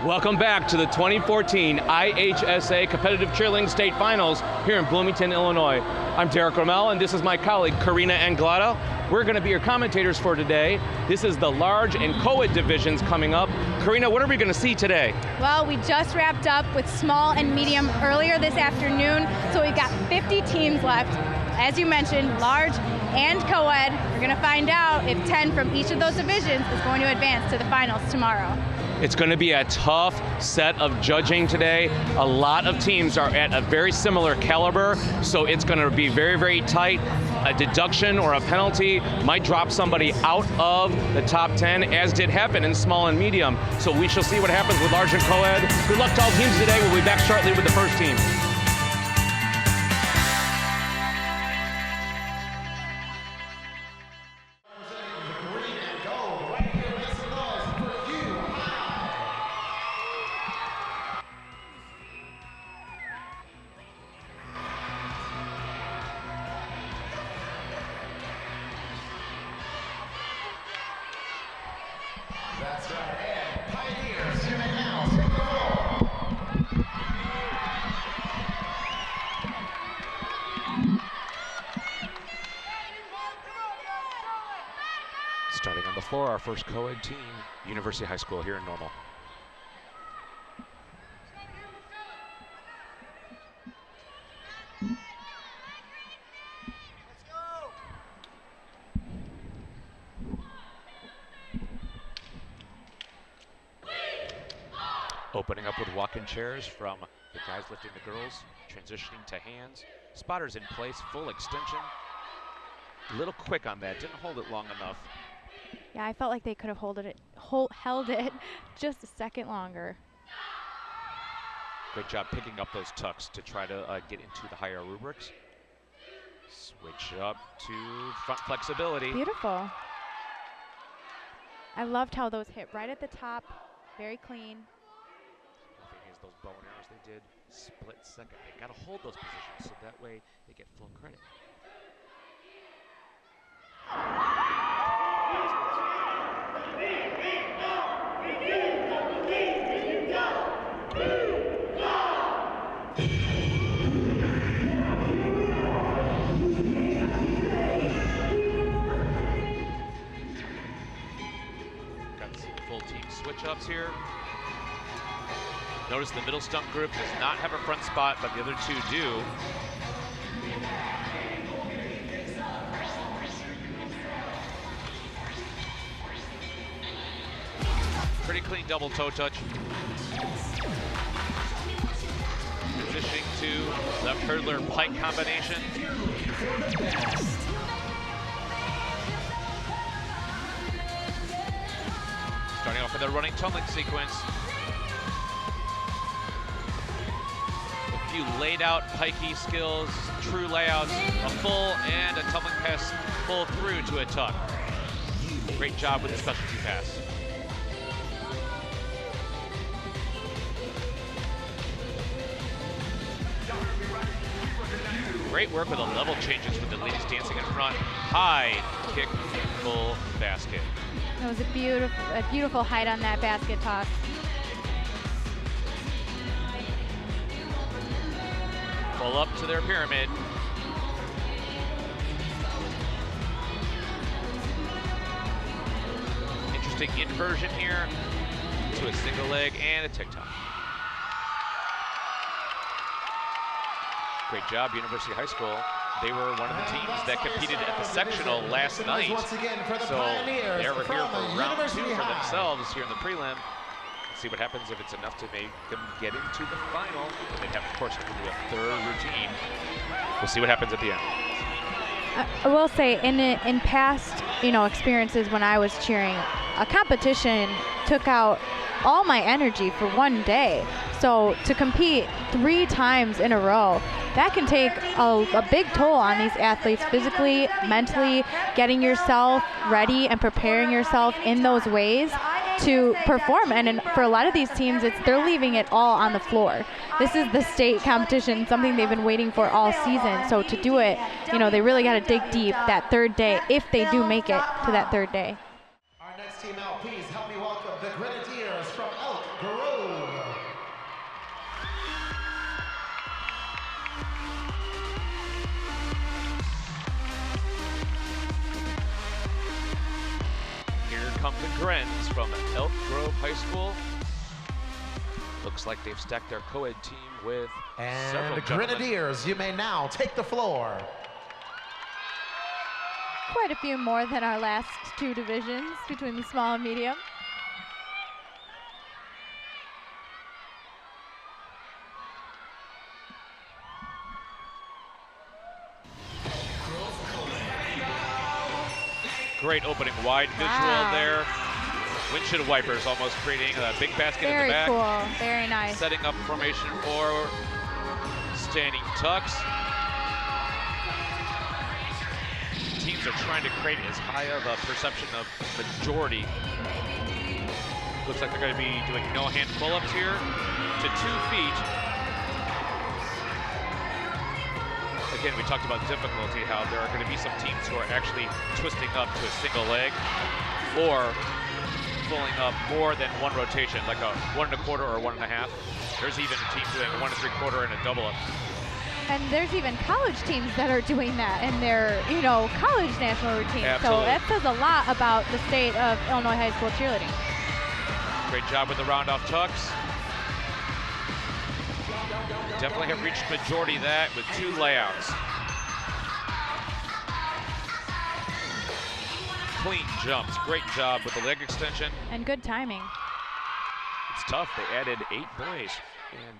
Welcome back to the 2014 IHSA Competitive Cheerleading State Finals here in Bloomington, Illinois. I'm Derek Rommel, and this is my colleague Karina Anglada. We're going to be your commentators for today. This is the large and Coed divisions coming up. Karina, what are we going to see today? Well, we just wrapped up with small and medium earlier this afternoon, so we've got 50 teams left. As you mentioned, large and Coed. We're going to find out if 10 from each of those divisions is going to advance to the finals tomorrow. It's going to be a tough set of judging today. A lot of teams are at a very similar caliber, so it's going to be very, very tight. A deduction or a penalty might drop somebody out of the top 10, as did happen in small and medium. So we shall see what happens with large and Coed. Good luck to all teams today. We'll be back shortly with the first team. That's right, and Pioneers here and now, take the ball. Starting on the floor, our first Coed team, University High School here in Normal. Opening up with walk-in chairs from the guys lifting the girls, transitioning to hands. Spotters in place, full extension. A little quick on that, didn't hold it long enough. Yeah, I felt like they could have held it just a second longer. Great job picking up those tucks to try to get into the higher rubrics. Switch up to front flexibility. Beautiful. I loved how those hit right at the top, very clean. Those bow and arrows they did split second. They got to hold those positions so that way they get full credit. Got some full team switch-ups here. Notice the middle stump group does not have a front spot, but the other two do. Pretty clean double toe touch. Transitioning to left hurdler pike combination. Starting off with a running tumbling sequence. Laid out pikey skills, true layouts, a full and a tumbling pass full through to a tuck. Great job with the specialty pass. Great work with the level changes with the ladies dancing in front. High kick, full basket. That was a beautiful height on that basket toss. Pull up to their pyramid. Interesting inversion here to a single leg and a tick-tock. Great job, University High School. They were one of the teams that competed at the sectional last night. So they're over here for round 2 for themselves here in the prelim. See what happens if it's enough to make them get into the final. And they'd have, of course, to do a third routine. We'll see what happens at the end. I will say, in past experiences when I was cheering, a competition took out all my energy for one day. So to compete 3 times in a row, that can take a big toll on these athletes physically, mentally, getting yourself ready and preparing yourself in those ways to perform. And for a lot of these teams, they're leaving it all on the floor. This is the state competition, something they've been waiting for all season. So to do it, they really got to dig deep that third day if they do make it to that third day. Our next team out, please help me welcome the Grenadiers from Elk Grove. Here come the Grens from Elk Grove High School. Looks like they've stacked their co-ed team with several And the gentlemen. Grenadiers, you may now take the floor. Quite a few more than our last two divisions between the small and medium. Great opening wide visual Wow. there. Windshield wipers almost creating a big basket in Very the back. cool. Very nice. Setting up formation for standing tucks. Teams are trying to create as high of a perception of majority. Looks like they're going to be doing no hand pull-ups here to 2 feet. Again, we talked about difficulty, how there are going to be some teams who are actually twisting up to a single leg or pulling up more than one rotation, like a 1 1/4 or 1 1/2. There's even a team doing 1 3/4 and a double up. And there's even college teams that are doing that in their, college national routine. Absolutely. So that says a lot about the state of Illinois high school cheerleading. Great job with the round off tucks. Definitely have reached majority of that with 2 layouts. Clean jumps, great job with the leg extension. And good timing. It's tough, they added 8 boys, and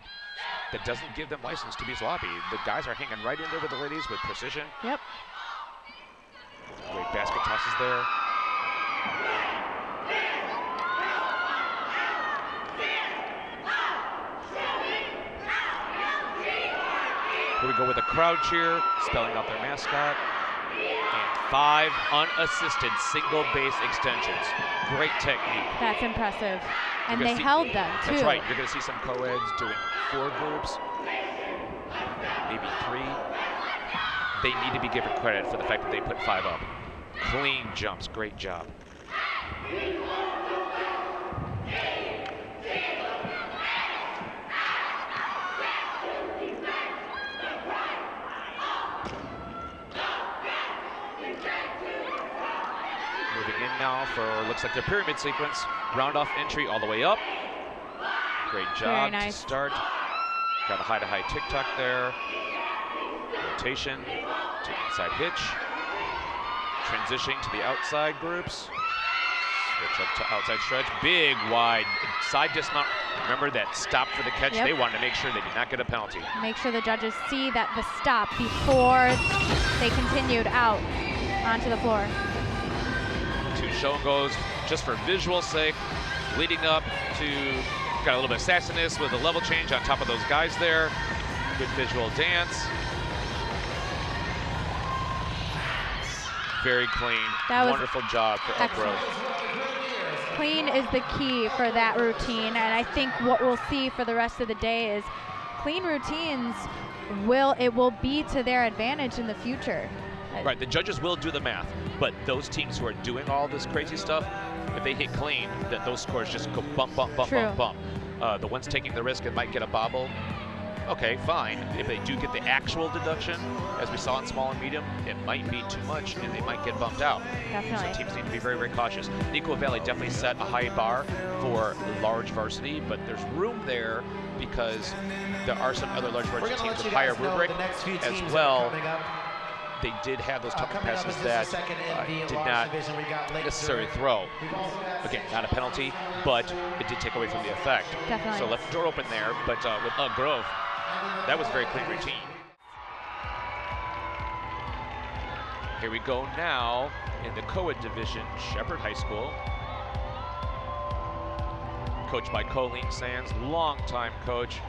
that doesn't give them license to be sloppy. The guys are hanging right in there with the ladies with precision. Yep. Great basket tosses there. Here we go with a crowd cheer, spelling out their mascot. And 5 unassisted single base extensions. Great technique. That's impressive. And You're they gonna see- held them, too. That's right. You're going to see some co-eds doing 4 groups, maybe 3. They need to be given credit for the fact that they put 5 up. Clean jumps. Great job. Moving in now for, looks like their pyramid sequence. Round off entry all the way up. Great job Very nice. to start. Got a high-to-high tick-tock there. Rotation to inside hitch. Transitioning to the outside groups. Switch up to outside stretch. Big, wide, side dismount. Remember that stop for the catch? Yep. They wanted to make sure they did not get a penalty. Make sure the judges see that the stop before they continued out onto the floor. 2 show and goes just for visual sake, leading up to, got a little bit of sassiness with a level change on top of those guys there. Good visual dance. Very clean. That was wonderful job for Elk Grove. Clean is the key for that routine, and I think what we'll see for the rest of the day is clean routines will be to their advantage in the future. Right, the judges will do the math, but those teams who are doing all this crazy stuff, if they hit clean, that those scores just go bump, bump, bump, True. bump, bump. The ones taking the risk and might get a bobble, okay, fine. If they do get the actual deduction, as we saw in small and medium, it might be too much and they might get bumped out. Definitely. So teams need to be very, very cautious. Equal Valley definitely set a high bar for large varsity, but there's room there because there are some other large We're varsity going to teams let with you guys higher know rubric the next few as teams well. that are coming up. They did have those tunnel Coming up passes is that just the second in the did large not division. We got Lake necessarily Zurich. throw. We've also got Again, not a penalty, but it did take away from the effect. Definitely. So left the door open there, but with Elk Grove, that was a very clean routine. Here we go now in the Coed division, Shepherd High School. Coached by Colleen Sands, longtime coach.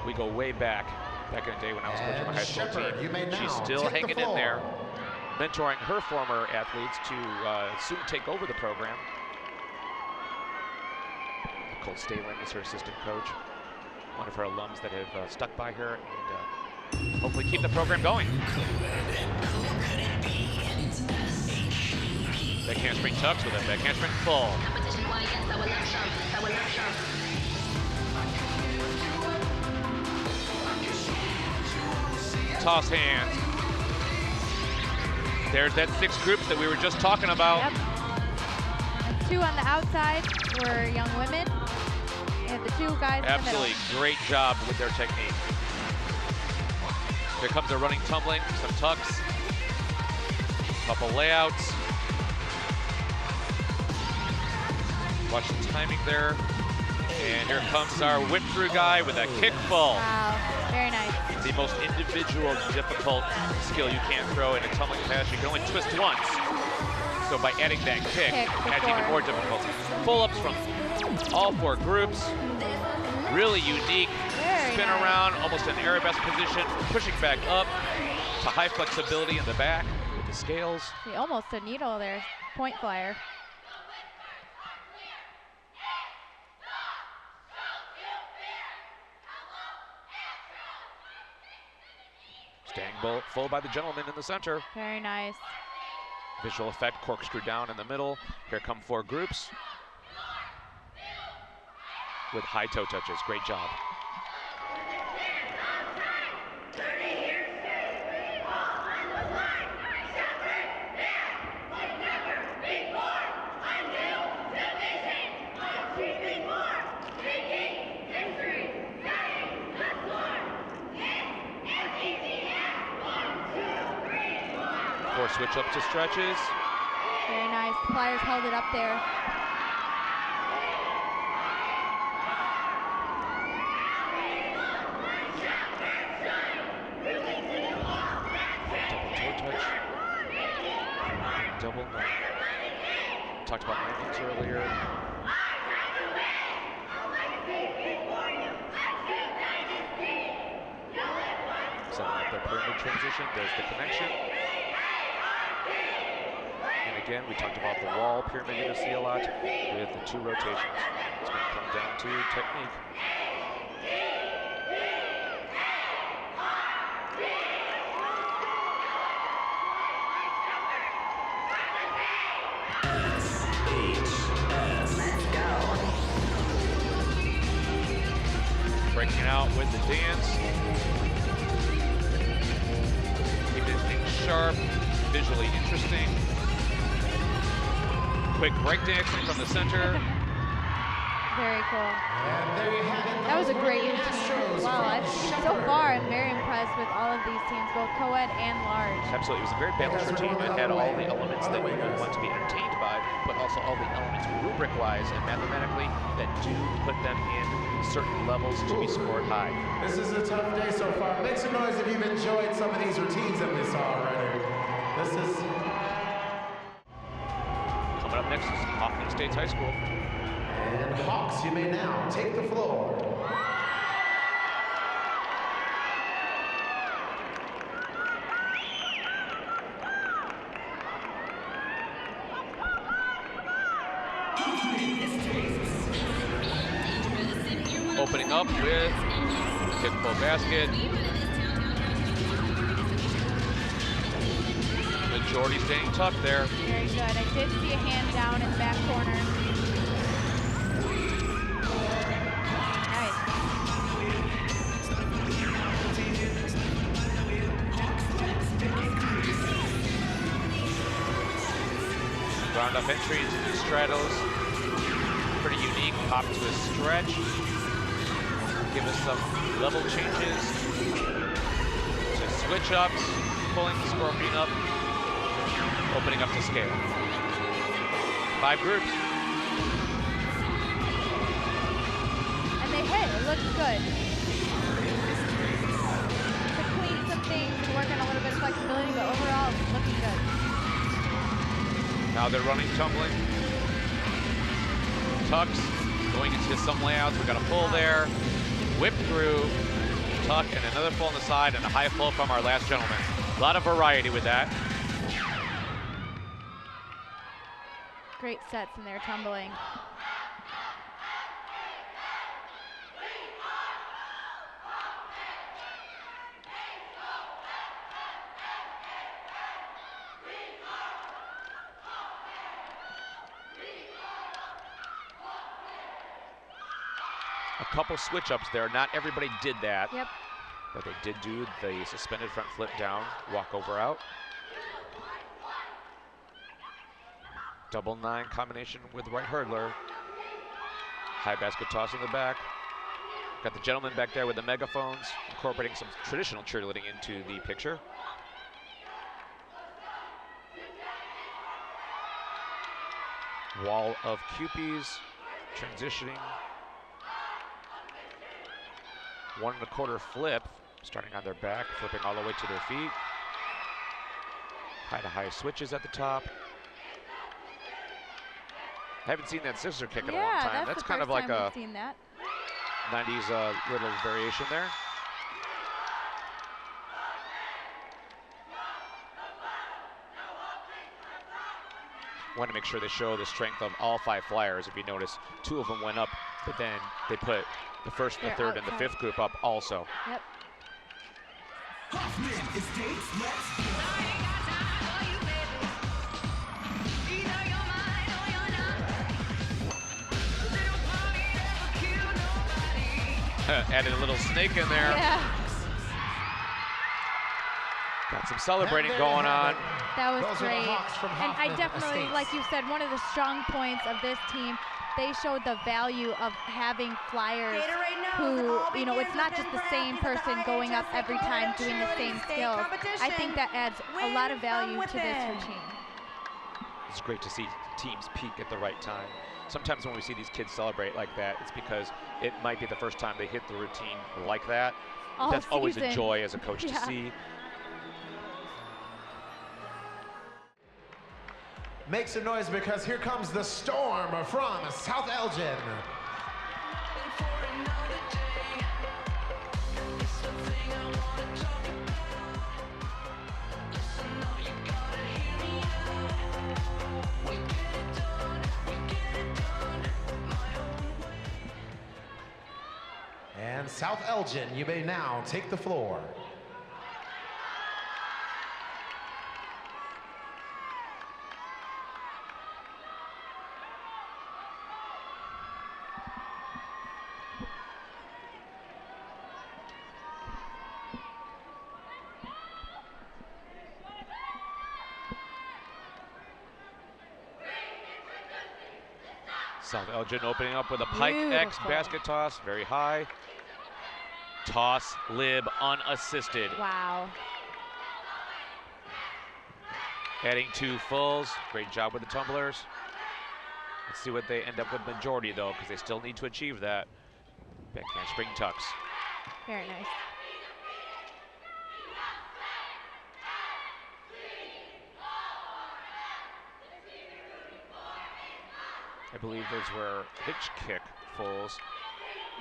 We go way back in the day when I was coaching my high school Shepherd, you may team. now She's still take the hanging in floor. there, mentoring her former athletes to soon take over the program. Nicole Stalin is her assistant coach, one of her alums that have stuck by her and hopefully keep the program going. Back handspring tucks with a back handspring full. Toss hands. There's that 6 groups that we were just talking about. Yep. And 2 on the outside were young women. And the 2 guys Absolutely, in the middle. great job with their technique. Here comes a running tumbling, some tucks, couple layouts. Watch the timing there. And here comes our whip through guy with a kick full. Wow, very nice. The most individual difficult skill you can't throw in a tumbling pass. You can only twist once. So by adding that kick, adds even more difficulty. Pull-ups from all 4 groups. Really unique. Very Spin nice. around, almost an arabesque position, pushing back up to high flexibility in the back with the scales. See, almost a needle there, point flyer. Staying full by the gentleman in the center. Very nice. Visual effect, corkscrew down in the middle. Here come 4 groups with high toe touches. Great job. Four switch up to stretches. Very nice. The flyers held it up there. Double toe touch. Double no. Talked about landings earlier. Setting up the pyramid transition. There's the connection. And again, we talked about the wall pyramid you're going to see a lot with the 2 rotations. It's going to come down to technique. Breaking out with the dance. Keeping things sharp, visually interesting. Quick breakdancing from the center. Very cool. And there you have it. That was a great routine Astros as well. from So far, I'm very impressed with all of these teams, both co-ed and large. Absolutely, it was a very balanced routine. It had all the elements that you would want to be entertained by, but also all the elements rubric-wise and mathematically that do put them in certain levels to be scored high. This is a tough day so far. Make some noise if you've enjoyed some of these routines that we saw already. This is... Coming up next is Hoffman Estates High School. And Hawks, you may now take the floor. Opening up with kickball basket. Majority staying tucked there. Very good. I did see a hand down in the back corner. Nice. Round up entry into the straddles. Pretty unique. Pop to a stretch. Give us some level changes. To switch ups. Pulling the scorpion up. Opening up to scale. 5 groups. And they hit. It looks good. To clean some things and work on a little bit of flexibility, but overall, it's looking good. Now they're running, tumbling. Tucks, going into some layouts. We got a pull there. Whip through, tuck, and another pull on the side, and a high flow from our last gentleman. A lot of variety with that. Great sets in their tumbling. A couple switch ups there. Not everybody did that. Yep. But they did do the suspended front flip down, walk over out. Double 9 combination with right hurdler. High basket toss in the back. Got the gentleman back there with the megaphones, incorporating some traditional cheerleading into the picture. Wall of Cupies, transitioning. 1 1/4 flip, starting on their back, flipping all the way to their feet. High to high switches at the top. I haven't seen that scissor kick in a long time. That's kind of like a seen that. 90s little variation there. Want to make sure they show the strength of all 5 flyers. If you notice, 2 of them went up, but then they put the first, the third, and the 5th group up also. Yep. Added a little snake in there. Yeah. Got some celebrating going on. That was Those are the great. Hawks from And I Hoffman definitely, Estates. like you said, one of the strong points of this team, they showed the value of having flyers who, you know, it's not just the same person going up every time doing the same skills. I think that adds a lot of value to this routine. It's great to see teams peak at the right time. Sometimes when we see these kids celebrate like that, it's because it might be the first time they hit the routine like that. All That's always a season. joy as a coach to Yeah. see. Make some noise because here comes the storm from South Elgin. And South Elgin, you may now take the floor. South Elgin opening up with a pike X Beautiful. basket toss, very high. Toss, lib, unassisted. Wow. Adding 2 fulls. Great job with the tumblers. Let's see what they end up with majority though, because they still need to achieve that. Backhand spring tucks. Very nice. I believe those were hitch kick fulls.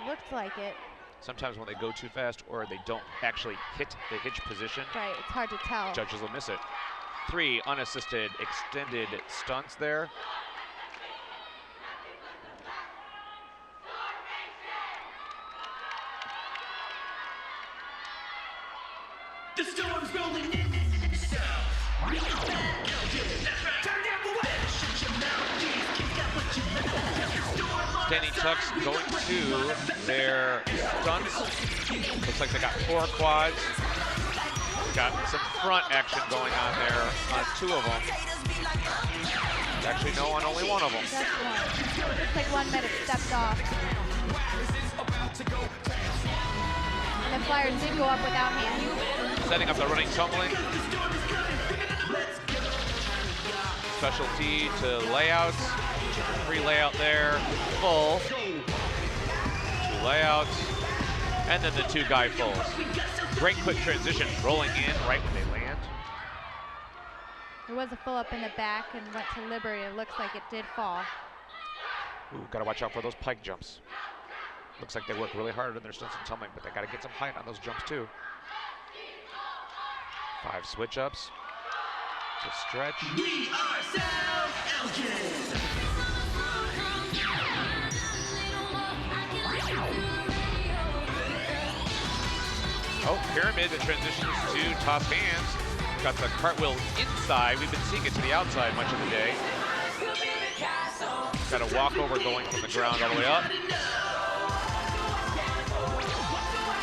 Looked like it. Sometimes when they go too fast or they don't actually hit the hitch position, Right, it's hard to tell. judges will miss it. 3 unassisted extended stunts there. The storm's rolling in south. Turn down the way. Shut your mouth, these kids got what you want. Standing tucks going to their stunts. Looks like they got 4 quads. Got some front action going on there on 2 of them. Actually, no, on only 1 of them. Just one. Looks like one might have stepped off. And the Flyers did go up without hands. Setting up the running tumbling. Specialty to layouts. 3 layout there, full. 2 layouts. And then the 2 guy fulls. Great quick transition, rolling in right when they land. There was a full up in the back and went to Liberty. It looks like it did fall. Ooh, gotta watch out for those pike jumps. Looks like they work really hard on their stunts and tumbling, but they gotta get some height on those jumps too. 5 switch ups to stretch. We are South Elgin. Oh, pyramid that transitions to toss hands. Got the cartwheel inside. We've been seeing it to the outside much of the day. Got a walkover going from the ground all the way up.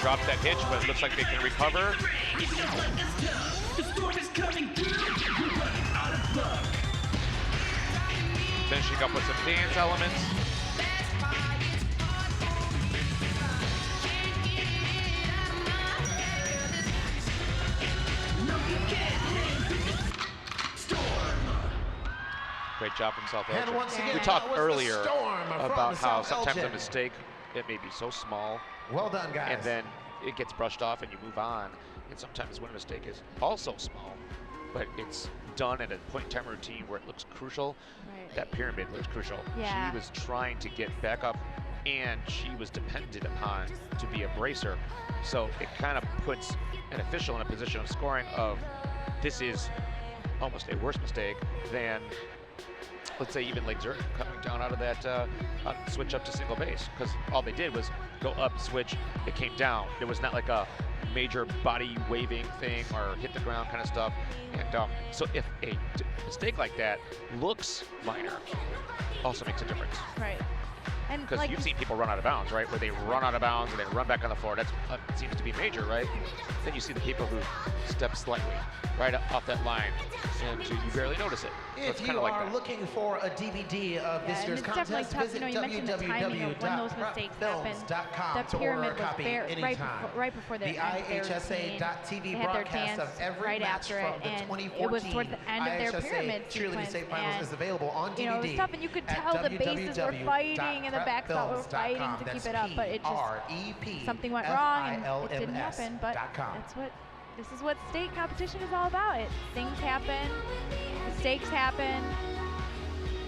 dropped that hitch, but it looks like they can recover. Finishing up with some dance elements. Great job from South Elgin. And once again, We talked that was the earlier storm from about how South sometimes a Elgin. mistake, it may be so small, Well done, guys. and then it gets brushed off and you move on. And sometimes when a mistake is also small, but it's done in a point in time routine where it looks crucial, Right. that pyramid looks crucial. Yeah. She was trying to get back up and she was dependent upon to be a bracer. So it kind of puts an official in a position of scoring of this is almost a worse mistake than, let's say, even Lake Zurich coming down out of that switch up to single base, because all they did was go up, switch, it came down. There was not like a major body waving thing or hit the ground kind of stuff. And so if a mistake like that looks minor, also makes a difference. Right. And Because like you've seen people run out of bounds, right? Where they run out of bounds and they run back on the floor. That seems to be major, right? Then you see the people who step slightly right off that line, and you barely notice it. So it's If kind you of like are that. looking for a DVD of this and year's it's definitely contest, tough. visit You mentioned the timing of when those mistakes happen. www.prepfilms.com The to order a pyramid was copy anytime. right before their The end, their IHSA.TV routine. They had their broadcast dance of every right match after from it, the and 2014 it was towards the end of their IHSA pyramid Cheerleading sequence, State Finals and, is available on DVD. you know, it was tough, and you could at tell the bases were fighting and the backstop were fighting www.prepfilms.com. to keep That's it up, but it just something went wrong and it didn't happen. But this is what state competition is all about. Things happen, mistakes happen.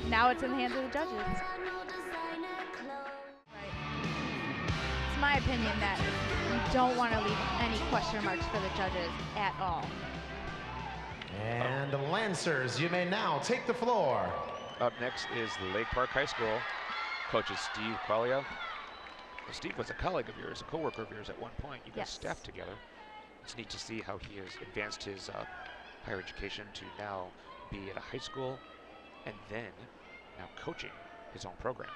Now it's in the hands of the judges. Right. It's my opinion that you don't want to leave any question marks for the judges at all. And Lancers, you may now take the floor. Up next is Lake Park High School. Coaches Steve Qualia. Well, Steve was a colleague of yours, a co-worker of yours at one point. You guys Yes. staffed together. It's neat to see how he has advanced his higher education to now be at a high school and then now coaching his own program.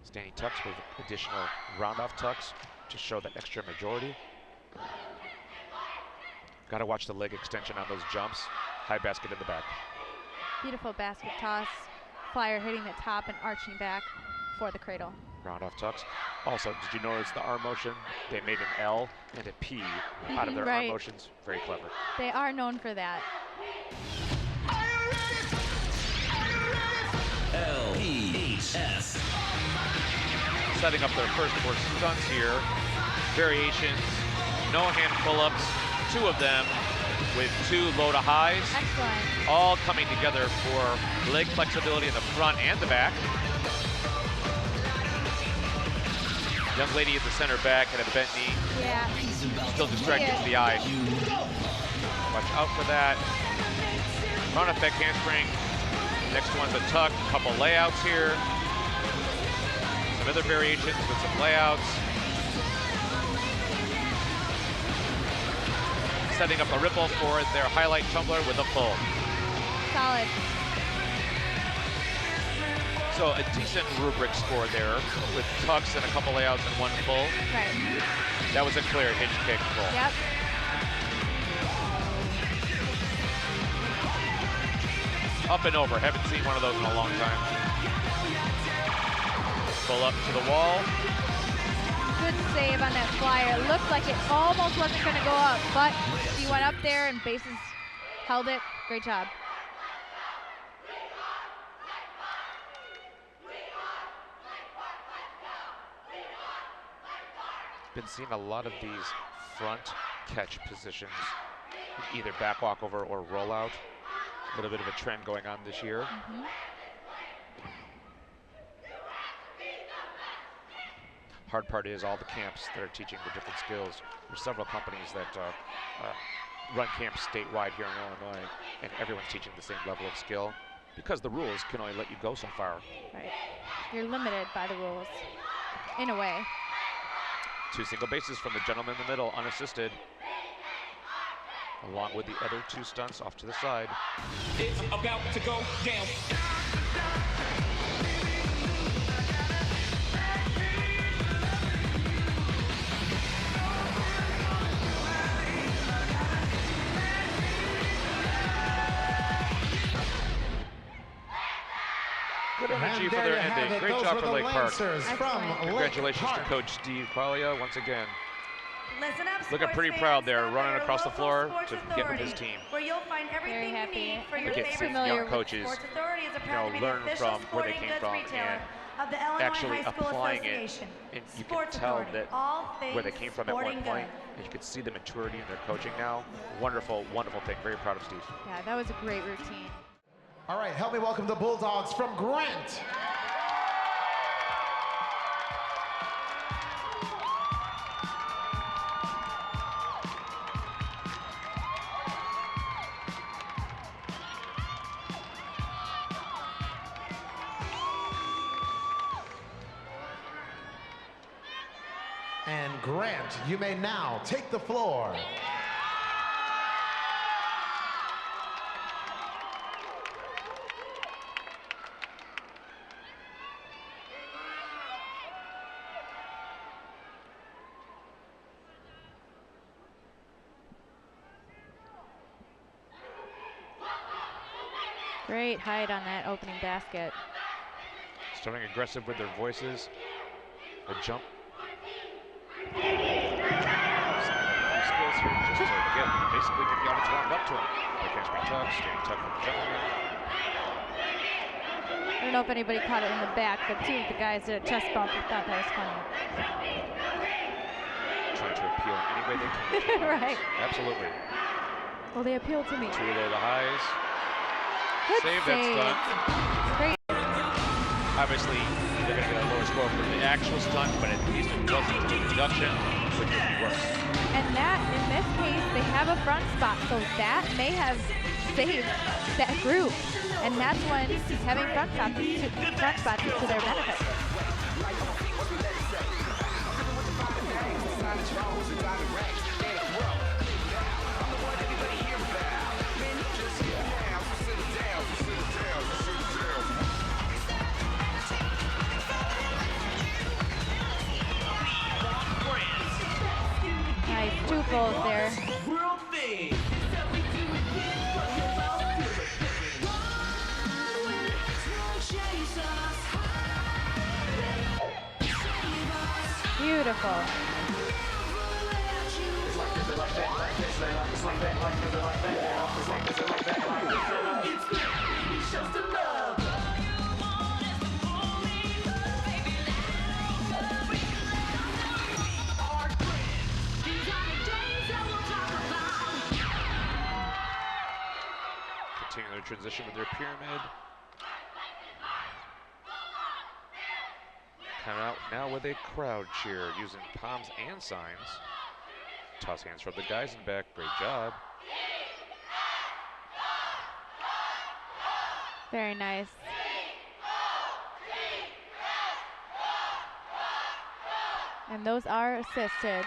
Standing tucks with additional round-off tucks to show that extra majority. Got to watch the leg extension on those jumps. High basket in the back. Beautiful basket toss. Flyer hitting the top and arching back for the cradle. Round-off tucks. Also, did you notice the arm motion? They made an L and a P out of their arm Right. motions. Very clever. They are known for that. LPHS. Setting up their first 4 stunts here. Variations, no hand pull-ups, 2 of them with 2 low to highs. Excellent. All coming together for leg flexibility in the front and the back. Young lady at the center back had a bent knee, Yeah. still distracting to the eye. Watch out for that. Front effect handspring. Next one's a tuck, couple layouts here. Some other variations with some layouts. Setting up a ripple for their highlight tumbler with a pull. Solid. So a decent rubric score there with tucks and a couple layouts and 1 pull. Right. That was a clear hinge kick pull. Yep. Up and over, haven't seen one of those in a long time. Pull up to the wall. Good save on that flyer. It looked like it almost wasn't going to go up, but she went up there and bases held it. Great job. Been seeing a lot of these front catch positions, either back walkover or rollout. A little bit of a trend going on this year. Hard part is all the camps that are teaching the different skills. There's several companies that run camps statewide here in Illinois, and everyone's teaching the same level of skill because the rules can only let you go so far. Right. You're limited by the rules, in a way. 2 single bases from the gentleman in the middle, unassisted. along with the other 2 stunts off to the side. It's about to go down. Good energy And for there their you have ending. it. Great Those job were for the Lake Park. Lancers from Excellent. Lake Congratulations Park. to Coach Steve Quaglia once again. Listen up, Looking sports pretty fans. proud there, Stop running at your across the local floor sports to get with his authority, team. where you'll find everything Very you need happy. for I'm your Get favorite some young sport. coaches, Sports Authority is a proud to be learn the official from where they sporting came goods from retailer and of the Illinois actually High School applying it. Association. And you Sports can tell Authority, that all things where they came from at one sporting point, goods. and you can see the maturity in their coaching now. Wonderful, wonderful thing. Very proud of Steve. Yeah, that was a great routine. All right, help me welcome the Bulldogs from Grant. And Grant, you may now take the floor. Great height on that opening basket. Starting aggressive with their voices. A jump. Some few skills here just to basically get the audience warmed up to him. They catch me tough, staying tough with the gentleman. I don't know if anybody caught it in the back, but 2 of the guys did a chest bump and thought that was funny. Trying to appeal in any way they can. Right. Absolutely. Well, they appealed to me. 2 low the highs. Good Save that save. stunt. Great. Obviously, they're going to get a lower score for the actual stunt, but at least it wasn't to the deduction, which would be worse. And that, in this case, they have a front spot, so that may have saved that group. And that's when having front spots is to their benefit. Nice, 2 goals there. World fame. Beautiful. Continuing their transition with their pyramid. Coming out now with a crowd cheer using palms and signs. Toss hands from the guys in back. Great job. Very nice. And those are assisted.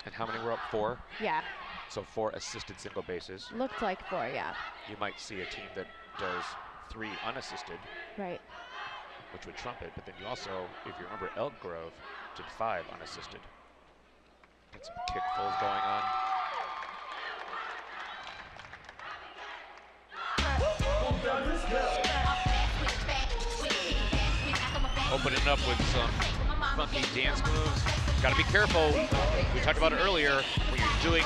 And how many were up? 4? Yeah, So 4 assisted single bases. looked like 4, yeah. You might see a team that does 3 unassisted, Right. which would trump it. But then you also, if you remember, Elk Grove did 5 unassisted. Got some kickfuls going on. Opening up with some funky dance moves. Got to be careful. We talked about it earlier. When you're doing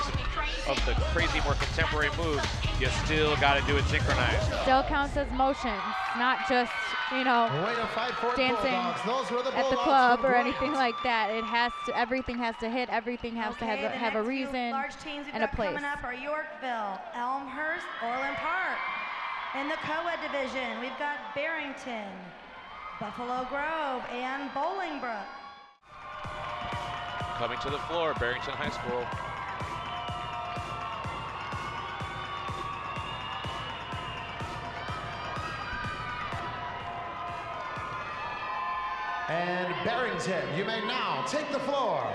some of the crazy, more contemporary moves, you still got to do it synchronized. Still counts as motions, not just, you know, Way to fight for it, dancing Bulldogs. Those were the at the Bulldogs club from or Grant. anything like that. It has to, everything has to hit, everything has to Okay, the have a next few reason large teams we've and a got place. coming up are Yorkville, Elmhurst, Orland Park. In the Coed division, we've got Barrington, Buffalo Grove, and Bolingbrook. Coming to the floor, Barrington High School. And Barrington, you may now take the floor.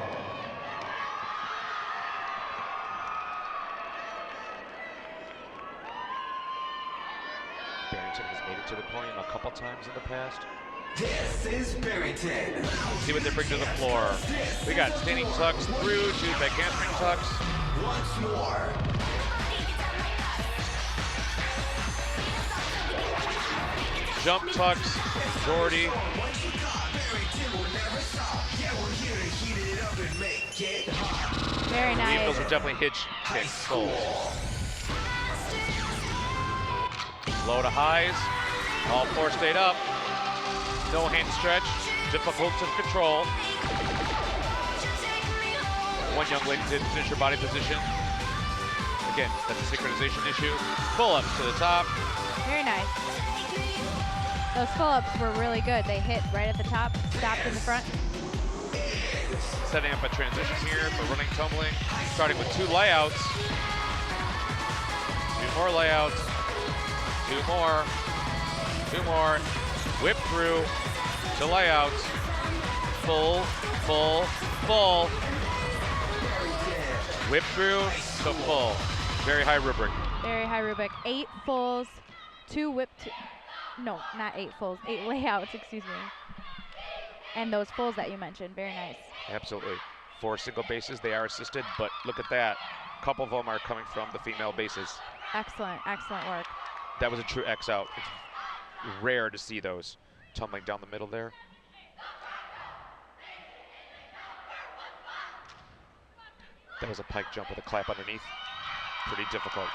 Barrington has made it to the podium a couple times in the past. This is Barrington. See what they bring to the floor. We got standing tucks through to back hamstring tucks. Once more. Jump tucks, Jordy. Very nice. Those are definitely hitch kicks, soles. Low to highs. All four stayed up. No hand stretch. Difficult to control. One young lady did finish her body position. Again, that's a synchronization issue. Pull-ups to the top. Very nice. Those pull-ups were really good. They hit right at the top, stopped in the front. Setting up a transition here for running, tumbling. Starting with 2 layouts. 2 more layouts. 2 more. 2 more. Whip through to layouts. Full, full, full. Whip through to full. Very high rubric. Very high rubric. 8 fulls, 2 whipped. No, not 8 fulls. 8 layouts, excuse me. And those fulls that you mentioned, very nice. Absolutely. 4 single bases, they are assisted, but look at that. A couple of them are coming from the female bases. Excellent, excellent work. That was a true X out. It's rare to see those tumbling down the middle there. That was a pike jump with a clap underneath. Pretty difficult.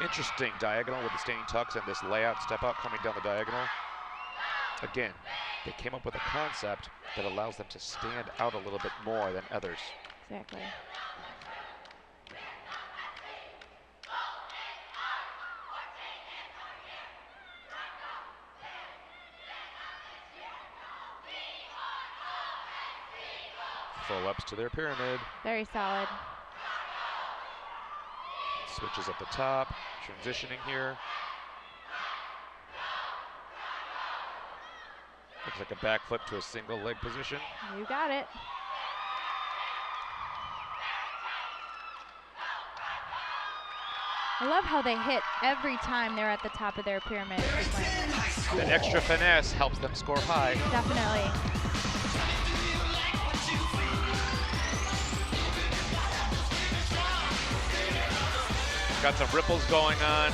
Interesting diagonal with the standing tucks and this layout step out coming down the diagonal. Again, they came up with a concept that allows them to stand out a little bit more than others. Exactly. Full ups to their pyramid. Very solid. Switches at the top, transitioning here. Looks like a backflip to a single leg position. You got it. I love how they hit every time they're at the top of their pyramid sequence. That extra finesse helps them score high. Definitely. Got some ripples going on.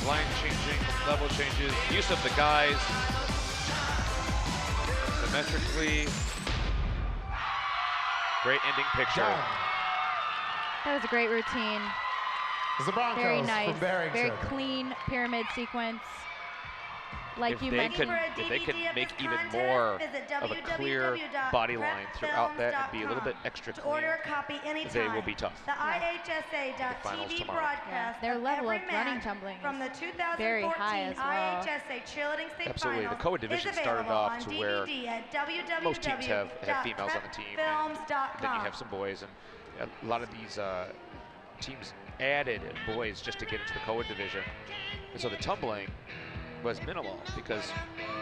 Line changing, level changes, use of the guys. Symmetrically. Great ending picture. That was a great routine. The Broncos Very nice. from Barrington. Very clean pyramid sequence. Like If you they mentioned. could make even more of a clear body line throughout that and be a little bit extra To clean, order a copy anytime. they will be tough. The finals IHSA.TV tomorrow. broadcast Their of level every of running match tumbling from the is 2014 very high as well. IHSA Cheerleading State Absolutely. The Finals Coed division is started available off on to where DVD at most teams have females on the team, and www.prepfilms.com. then you have some boys, and a lot of these teams added boys just to get into the Coed division. And so the tumbling was minimal because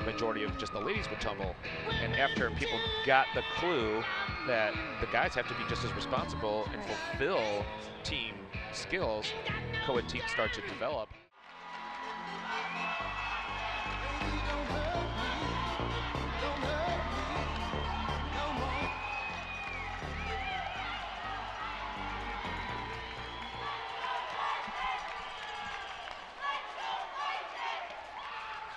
the majority of just the ladies would tumble. And after people got the clue that the guys have to be just as responsible and fulfill team skills, Coed teams start to develop.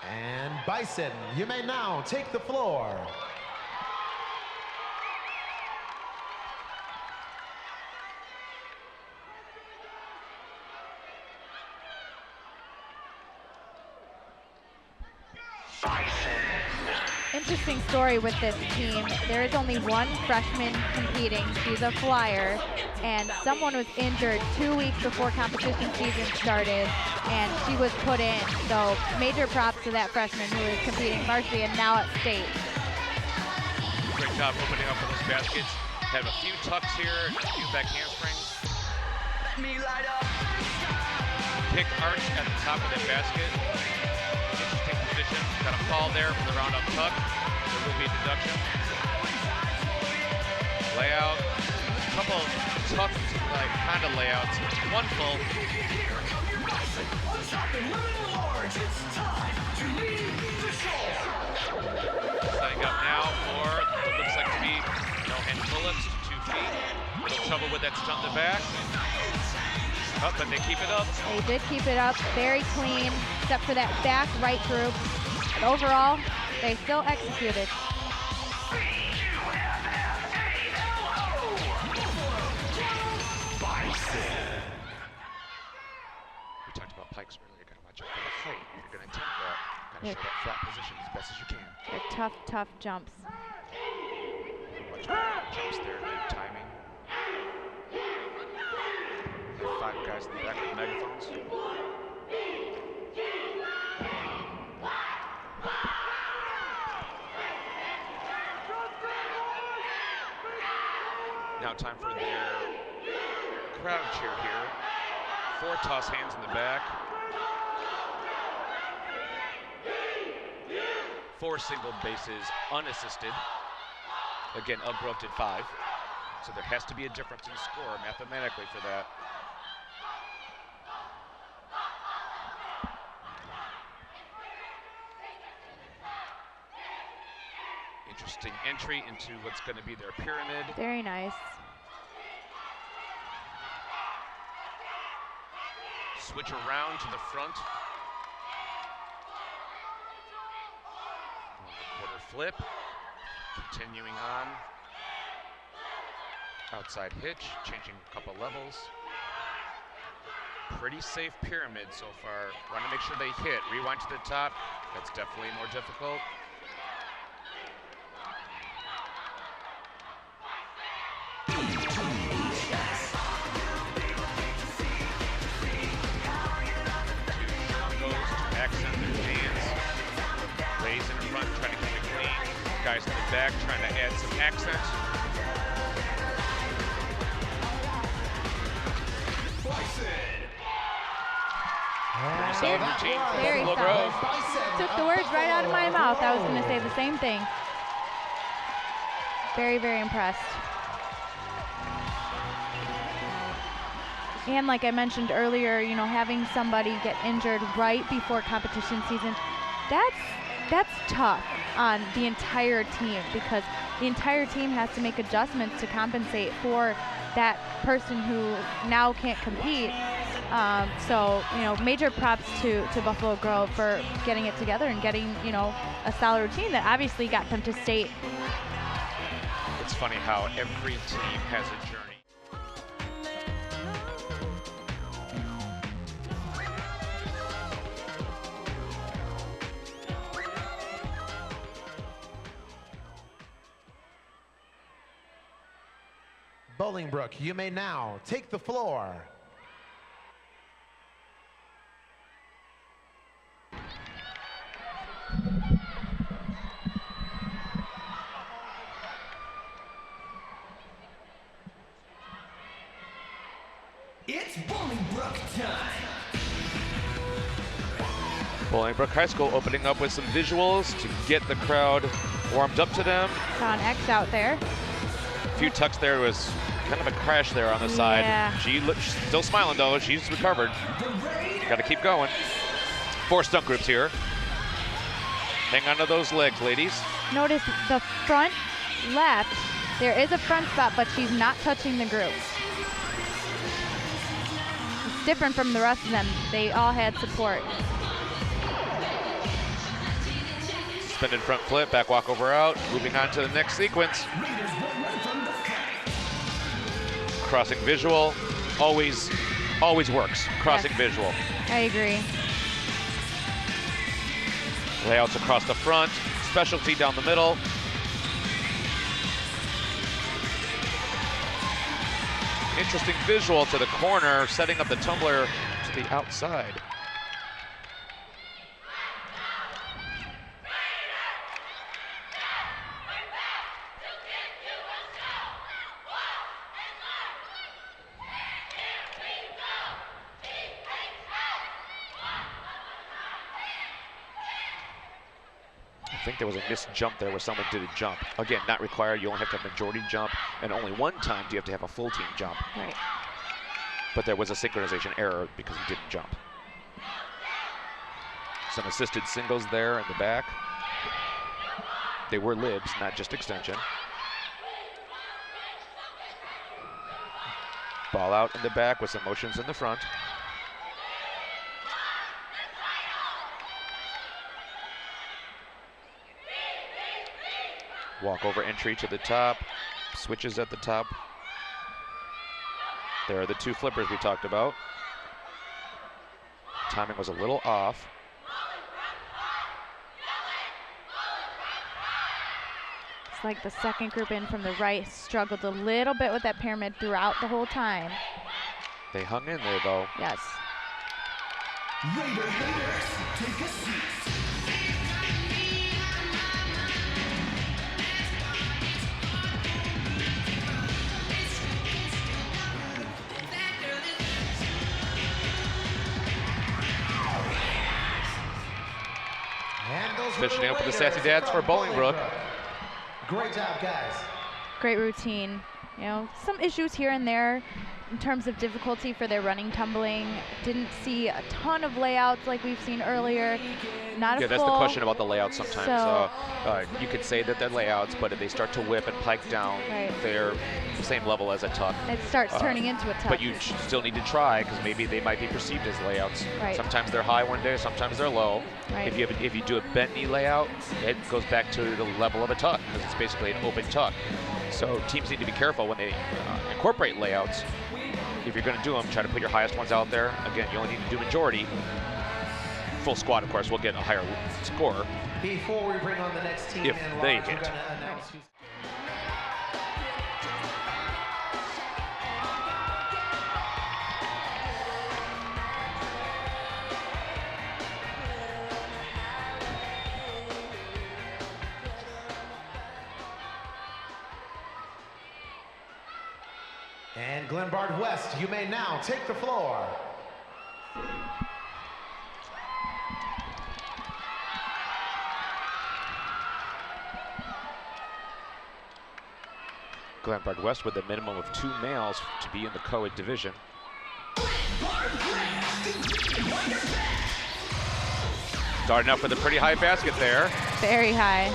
And Bison, you may now take the floor. Interesting story with this team. There is only one freshman competing. She's a flyer, and someone was injured 2 weeks before competition season started, and she was put in. So major props to that freshman who is competing varsity and now at state. Great job opening up for those baskets. Have a few tucks here, and a few back handsprings. Kick arch at the top of that basket. Interesting position. Got a fall there for the round up tuck. There will be a deduction. Layout. couple tough, kind of layouts. One full. Setting up now for what looks like to be no-hand pull-ups to 2 feet. A little trouble with that stunt in the back. Oh, but they keep it up. They did keep it up, very clean, except for that back right group. But overall, they still executed. We talked about pikes earlier. You gotta watch out for the height. If you're gonna attempt that, gotta show that flat position as best as you can. They're tough, tough jumps. Much better jumps there, good timing. Have 5 guys in the back with megaphones. Now time for their crowd cheer here. 4 toss hands in the back. 4 single bases unassisted. Again, ungloved at 5. So there has to be a difference in score mathematically for that. Interesting entry into what's going to be their pyramid. Very nice. Switch around to the front. Quarter flip. Continuing on. Outside hitch, changing a couple levels. Pretty safe pyramid so far. Want to make sure they hit. Rewind to the top. That's definitely more difficult. Accent their hands. Lays in front, trying to keep it clean. Guys in the back trying to add some accent. Pretty solid routine for Very Buffalo solid. Grove. Took the words right out of my mouth. I was going to say the same thing. Very, very impressed. And like I mentioned earlier, you know, having somebody get injured right before competition season, that's tough on the entire team, because the entire team has to make adjustments to compensate for that person who now can't compete. So, you know, major props to Buffalo Grove for getting it together and getting, you know, a solid routine that obviously got them to state. It's funny how every team has a journey. Bolingbrook, you may now take the floor. It's Bolingbrook time. Bolingbrook High School opening up with some visuals to get the crowd warmed up to them. Saw an X out there. A few tucks there, was kind of a crash there on the side. Yeah. She still smiling though, she's recovered. Got to keep going. 4 stunt groups here. Hang on to those legs, ladies. Notice the front left, there is a front spot, but she's not touching the group. It's different from the rest of them. They all had support. Suspended front flip, back walkover out. Moving on to the next sequence. Crossing visual, always works. Crossing Yes. visual. I agree. Layouts across the front, specialty down the middle. Interesting visual to the corner, setting up the tumbler to the outside. think there was a missed jump there where someone did a jump. Again, not required. You only have to have majority jump, and only one time do you have to have a full team jump. Right. But there was a synchronization error because he didn't jump. Some assisted singles there in the back. They were libs, not just extension. Ball out in the back with some motions in the front. Walk over entry to the top, switches at the top. There are the two flippers we talked about. Timing was a little off. It's like the second group in from the right struggled a little bit with that pyramid throughout the whole time. They hung in there though. Yes. Raider haters, take a seat. Fishing up with the Sassy Dads for Bolingbrook. Great job, guys. Great routine. You know, some issues here and there in terms of difficulty for their running tumbling. Didn't see a ton of layouts like we've seen earlier. Not Yeah, a that's full. the question about the layouts sometimes. So- You could say that they're layouts, but if they start to whip and pike down, Right. they're the same level as a tuck. It starts turning into a tuck. But you still need to try because maybe they might be perceived as layouts. Right. Sometimes they're high one day, sometimes they're low. Right. If you do a bent knee layout, it goes back to the level of a tuck because it's basically an open tuck. So teams need to be careful when they incorporate layouts. If you're going to do them, try to put your highest ones out there. Again, you only need to do majority. Full squat, of course, will get a higher score. Before we bring on the next team If in they large, we're hit. going to announce who's And Glenbard West, you may now take the floor. Glenbard West with a minimum of 2 males to be in the Coed division. Starting up with a pretty high basket there. Very high.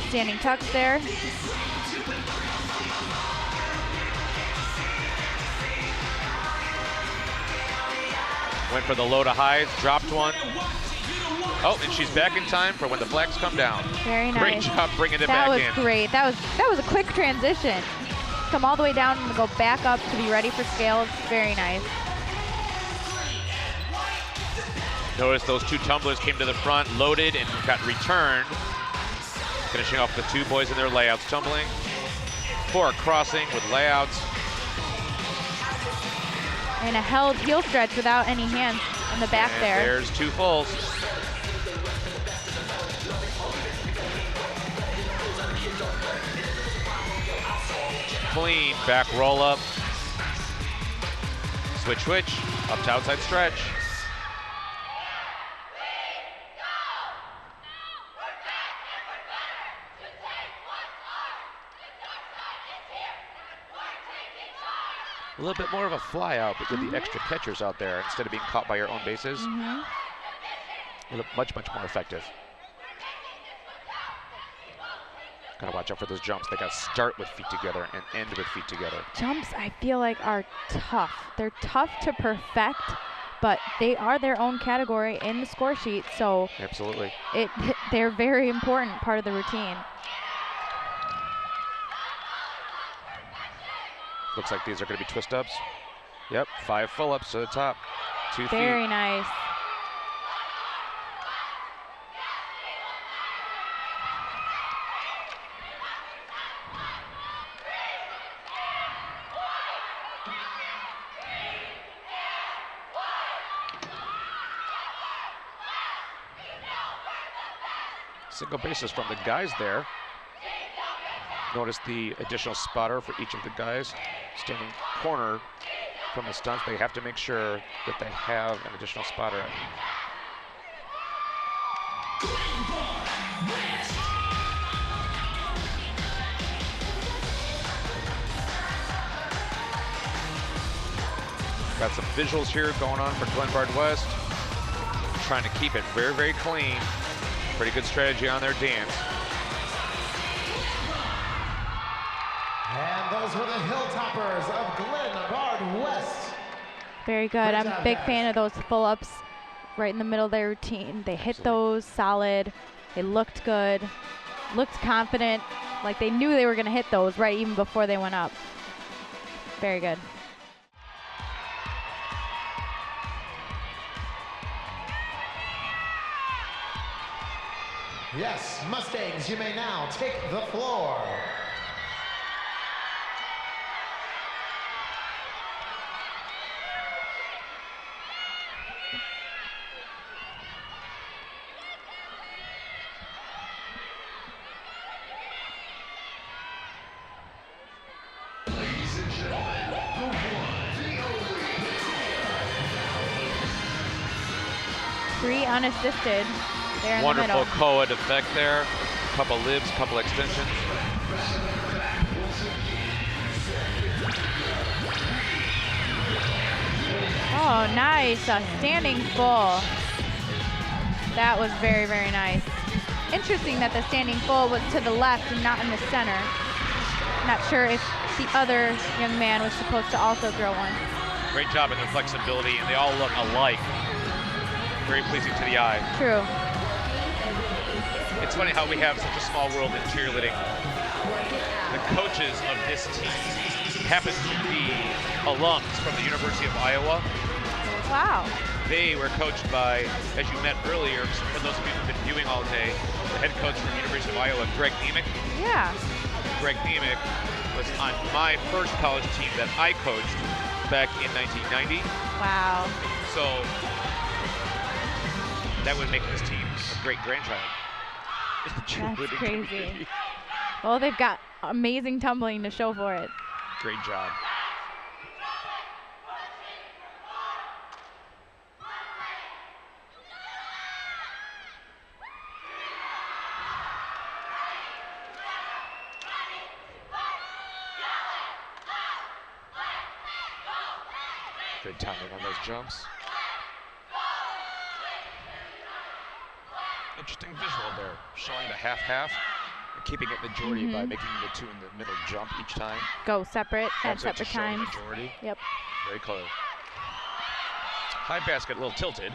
Standing tucks there. Went for the low to highs, dropped one. Oh, and she's back in time for when the flags come down. Very nice. Great job bringing it That back was in. great. That was a quick transition. Come all the way down and go back up to be ready for scales. Very nice. Notice those 2 tumblers came to the front, loaded, and got returned. Finishing off the 2 boys in their layouts, tumbling. 4 crossing with layouts. And a held heel stretch without any hands in the back And there. there's 2 fulls. Clean back roll up. Switch, switch, up to outside stretch. A little bit more of a fly out, but with the extra catchers out there instead of being caught by your own bases. It'll look much, much more effective. Gotta watch out for those jumps. They gotta start with feet together and end with feet together. Jumps, I feel like, are tough. They're tough to perfect, but they are their own category in the score sheet, so Absolutely. they're very important part of the routine. Looks like these are gonna be twist ups. Yep, 5 full ups to the top. 2 feet. Very nice. Single bases from the guys there. Notice the additional spotter for each of the guys. Standing corner from the stunts. They have to make sure that they have an additional spotter. Got some visuals here going on for Glenbard West. Trying to keep it very, very clean. Pretty good strategy on their dance. And those were the Hilltoppers of Glenbard West. Very good. Great I'm a job, big guys. fan of those pull-ups right in the middle of their routine. They hit those solid. They looked good, looked confident, like they knew they were going to hit those right even before they went up. Very good. Yes, Mustangs, you may now take the floor. Three unassisted. There in the Wonderful middle. Coed effect there. Couple libs, couple extensions. Oh, nice. A standing full. That was very, very nice. Interesting that the standing full was to the left and not in the center. Not sure if the other young man was supposed to also throw one. Great job in their flexibility, and they all look alike. Very pleasing to the eye. True. It's funny how we have such a small world in cheerleading. The coaches of this team happen to be alums from the University of Iowa. Wow. They were coached by, as you met earlier, for those of you who've been viewing all day, the head coach from the University of Iowa, Greg Nemec. Yeah. Greg Nemec was on my first college team that I coached back in 1990. Wow. So that would make this team a great grandchild. That's crazy. Well, they've got amazing tumbling to show for it. Great job. Good timing on those jumps. Interesting visual there, showing the half-half and keeping it majority by making the two in the middle jump each time. Go separate at Also to separate show the times. majority. Yep. Very clever. High basket, a little tilted.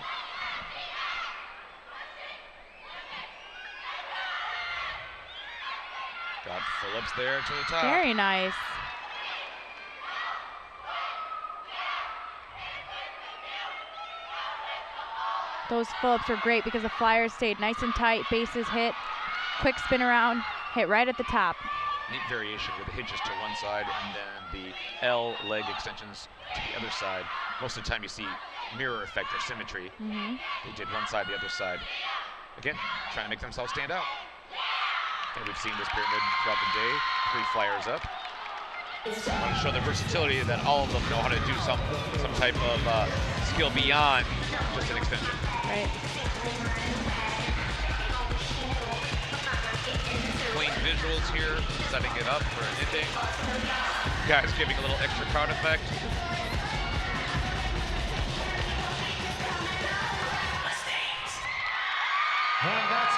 Got Phillips there to the top. Very nice. Those pull-ups were great because the flyers stayed nice and tight, bases hit, quick spin around, hit right at the top. Neat variation with the hinges to one side and then the L leg extensions to the other side. Most of the time you see mirror effect or symmetry. They did one side, the other side. Again, trying to make themselves stand out. And we've seen this pyramid throughout the day, 3 flyers up. I want to show the versatility that all of them know how to do some type of skill beyond just an extension. Right. Clean visuals here, setting it up for an ending. Guys giving a little extra crowd effect.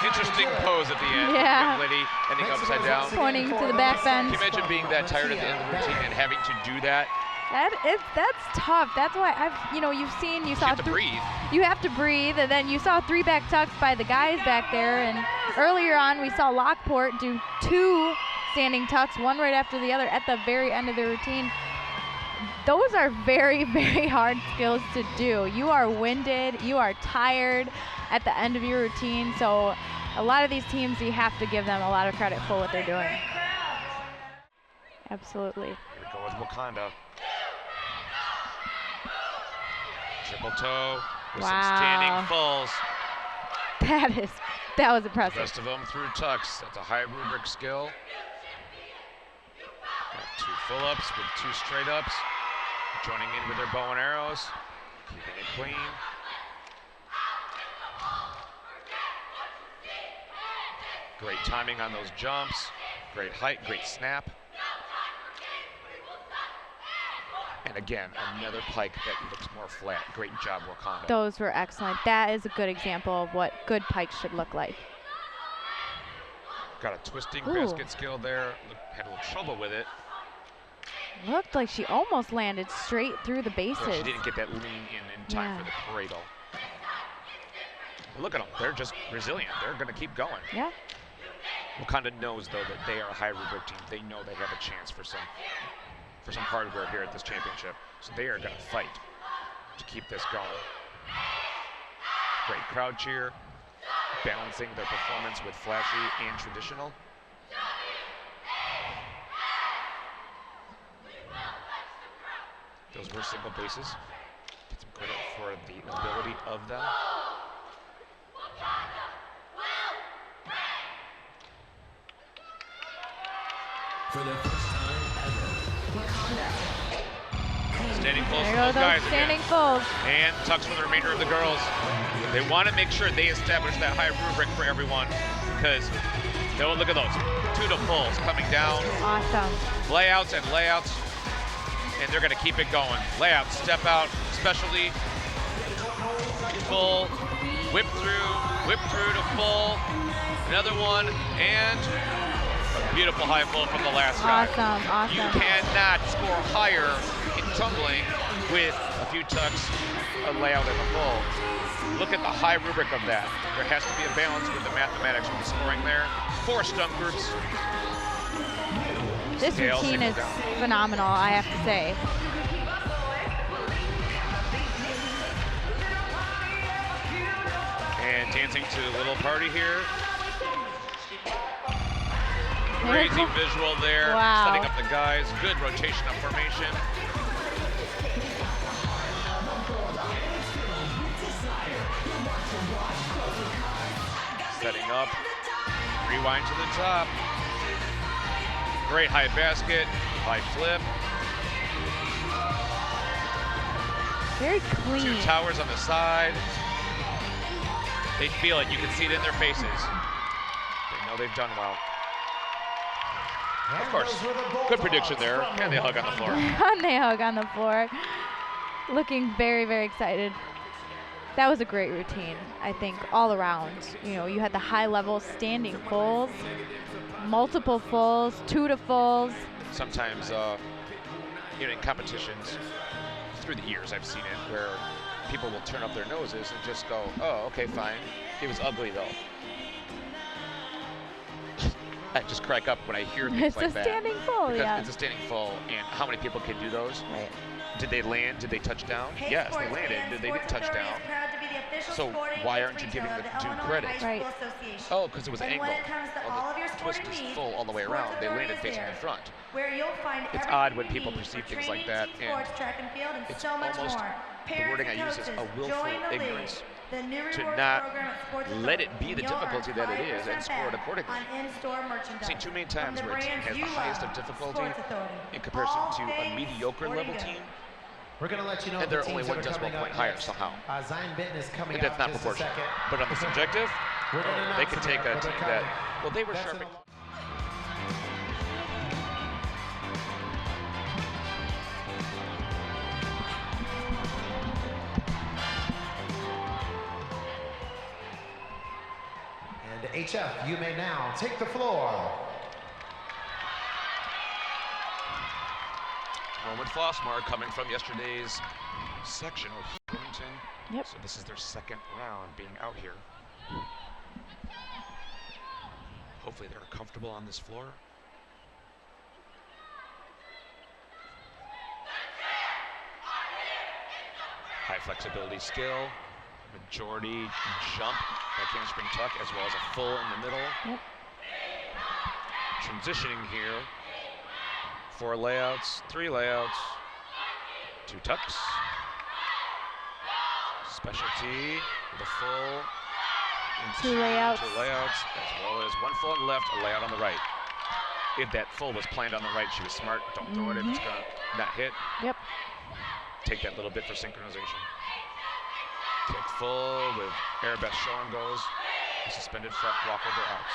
Interesting pose at the end. Yeah. Young lady ending upside down. Pointing to the back Can bend. you imagine being that tired at the end of the routine and having to do that? That's tough. That's why you You saw have to breathe. You have to breathe, and then you saw 3 back tucks by the guys back there, and earlier on we saw Lockport do 2 standing tucks, one right after the other at the very end of the routine. Those are very, very hard skills to do. You are winded, you are tired at the end of your routine, so a lot of these teams, you have to give them a lot of credit for what they're doing. Absolutely. Here we go with Wakanda. Triple toe with some standing fulls. That was impressive. The rest of them through tucks. That's a high rubric skill. Got 2 full-ups with 2 straight ups. joining in with their bow and arrows, keeping it clean. Great timing on those jumps, great height, great snap. And again, another pike that looks more flat. Great job, Wakanda. Those were excellent. That is a good example of what good pikes should look like. Got a twisting Ooh. basket skill there. Had a little trouble with it. Looked like she almost landed straight through the bases. But she didn't get that lean in time Yeah. for the cradle. Look at them. They're just resilient. They're going to keep going. Yeah. Wakanda knows, though, that they are a high rubric team. They know they have a chance for some hardware here at this championship. So they are going to fight to keep this going. Great crowd cheer, balancing their performance with flashy and traditional. Those were single bases. Get some credit for the ability of them. For the first time ever. Standing close There to go those those guys standing again. folds. And tucks for the remainder of the girls. They want to make sure they establish that high rubric for everyone because don't look at those. 2 to fulls coming down. Awesome. Layouts and layouts. And they're going to keep it going. Layout, step out, specialty, full, whip through to full. Another one, and a beautiful high full from the last guy. Awesome. You cannot score higher in tumbling with a few tucks, a layout, and a full. Look at the high rubric of that. There has to be a balance with the mathematics of the scoring there. 4 stump groups. This Scale routine single is down. phenomenal, I have to say. And dancing to a little party here. There you Crazy go. visual there, Wow. setting up the guys. Good rotation of formation. Setting up, rewind to the top. Great high basket, high flip. Very 2 clean. towers on the side. They feel it, you can see it in their faces. They know they've done well. Of course, good prediction there, and they hug on the floor. And they hug on the floor. Looking very, very excited. That was a great routine, I think, all around. You know, you had the high level standing fulls, multiple fulls, 2 to fulls. Sometimes, you know, in competitions, through the years I've seen it, where people will turn up their noses and just go, oh, okay, fine. It was ugly, though. I just crack up when I hear things It's like a that. standing full, Because yeah. it's a standing full, and how many people can do those? Right. Did they land? Did they touch down? Hey, Yes, they sports landed. fans, Did they didn't Sports touch Authority down? is proud to be the official So sporting why goods aren't you giving retailer the of due Illinois credit? High School Right. Association. Oh, because it was And angled. when it comes to all of your the twist sporting is needs, full all the way Sports around. They Authority landed is facing there, in front. where you'll find It's everything odd when you people need perceive for things like training, that, team and sports, track and field, and it's so much almost more. the Parents wording and I use is coaches, a willful join the league. ignorance The new to rewards not program at Sports let it Authority. be the You'll difficulty earn that it is and 5% score it back accordingly. on in-store merchandise. I've seen too many From times the where a team brands has the you highest love, of difficulty Sports Authority. in comparison All to a things mediocre level sporting team. We're going to let you know And the they're teams only that one are decimal coming point up higher next. somehow. Zion Benton is coming But that's out not just a proportional. second. But on the subjective, We didn't they announce could it take yet, a but they're team that, coming. well, they were That's sharp. an- And HF, you may now take the floor. Roman Flossmar coming from yesterday's section with Bloomington. Yep. So this is their second round being out here. Hopefully they're comfortable on this floor. High flexibility skill, majority jump, back handspring tuck, as well as a full in the middle. Yep. Transitioning here. 4 layouts, 3 layouts, 2 tucks. Specialty with a full. And 2 layouts. 2 layouts, as well as 1 full on the left, a layout on the right. if that full was planned on the right, she was smart. Don't throw it if it's gonna not hit. Yep. Take that little bit for synchronization. Take full with arabesque show and goes. Suspended front walkover outs.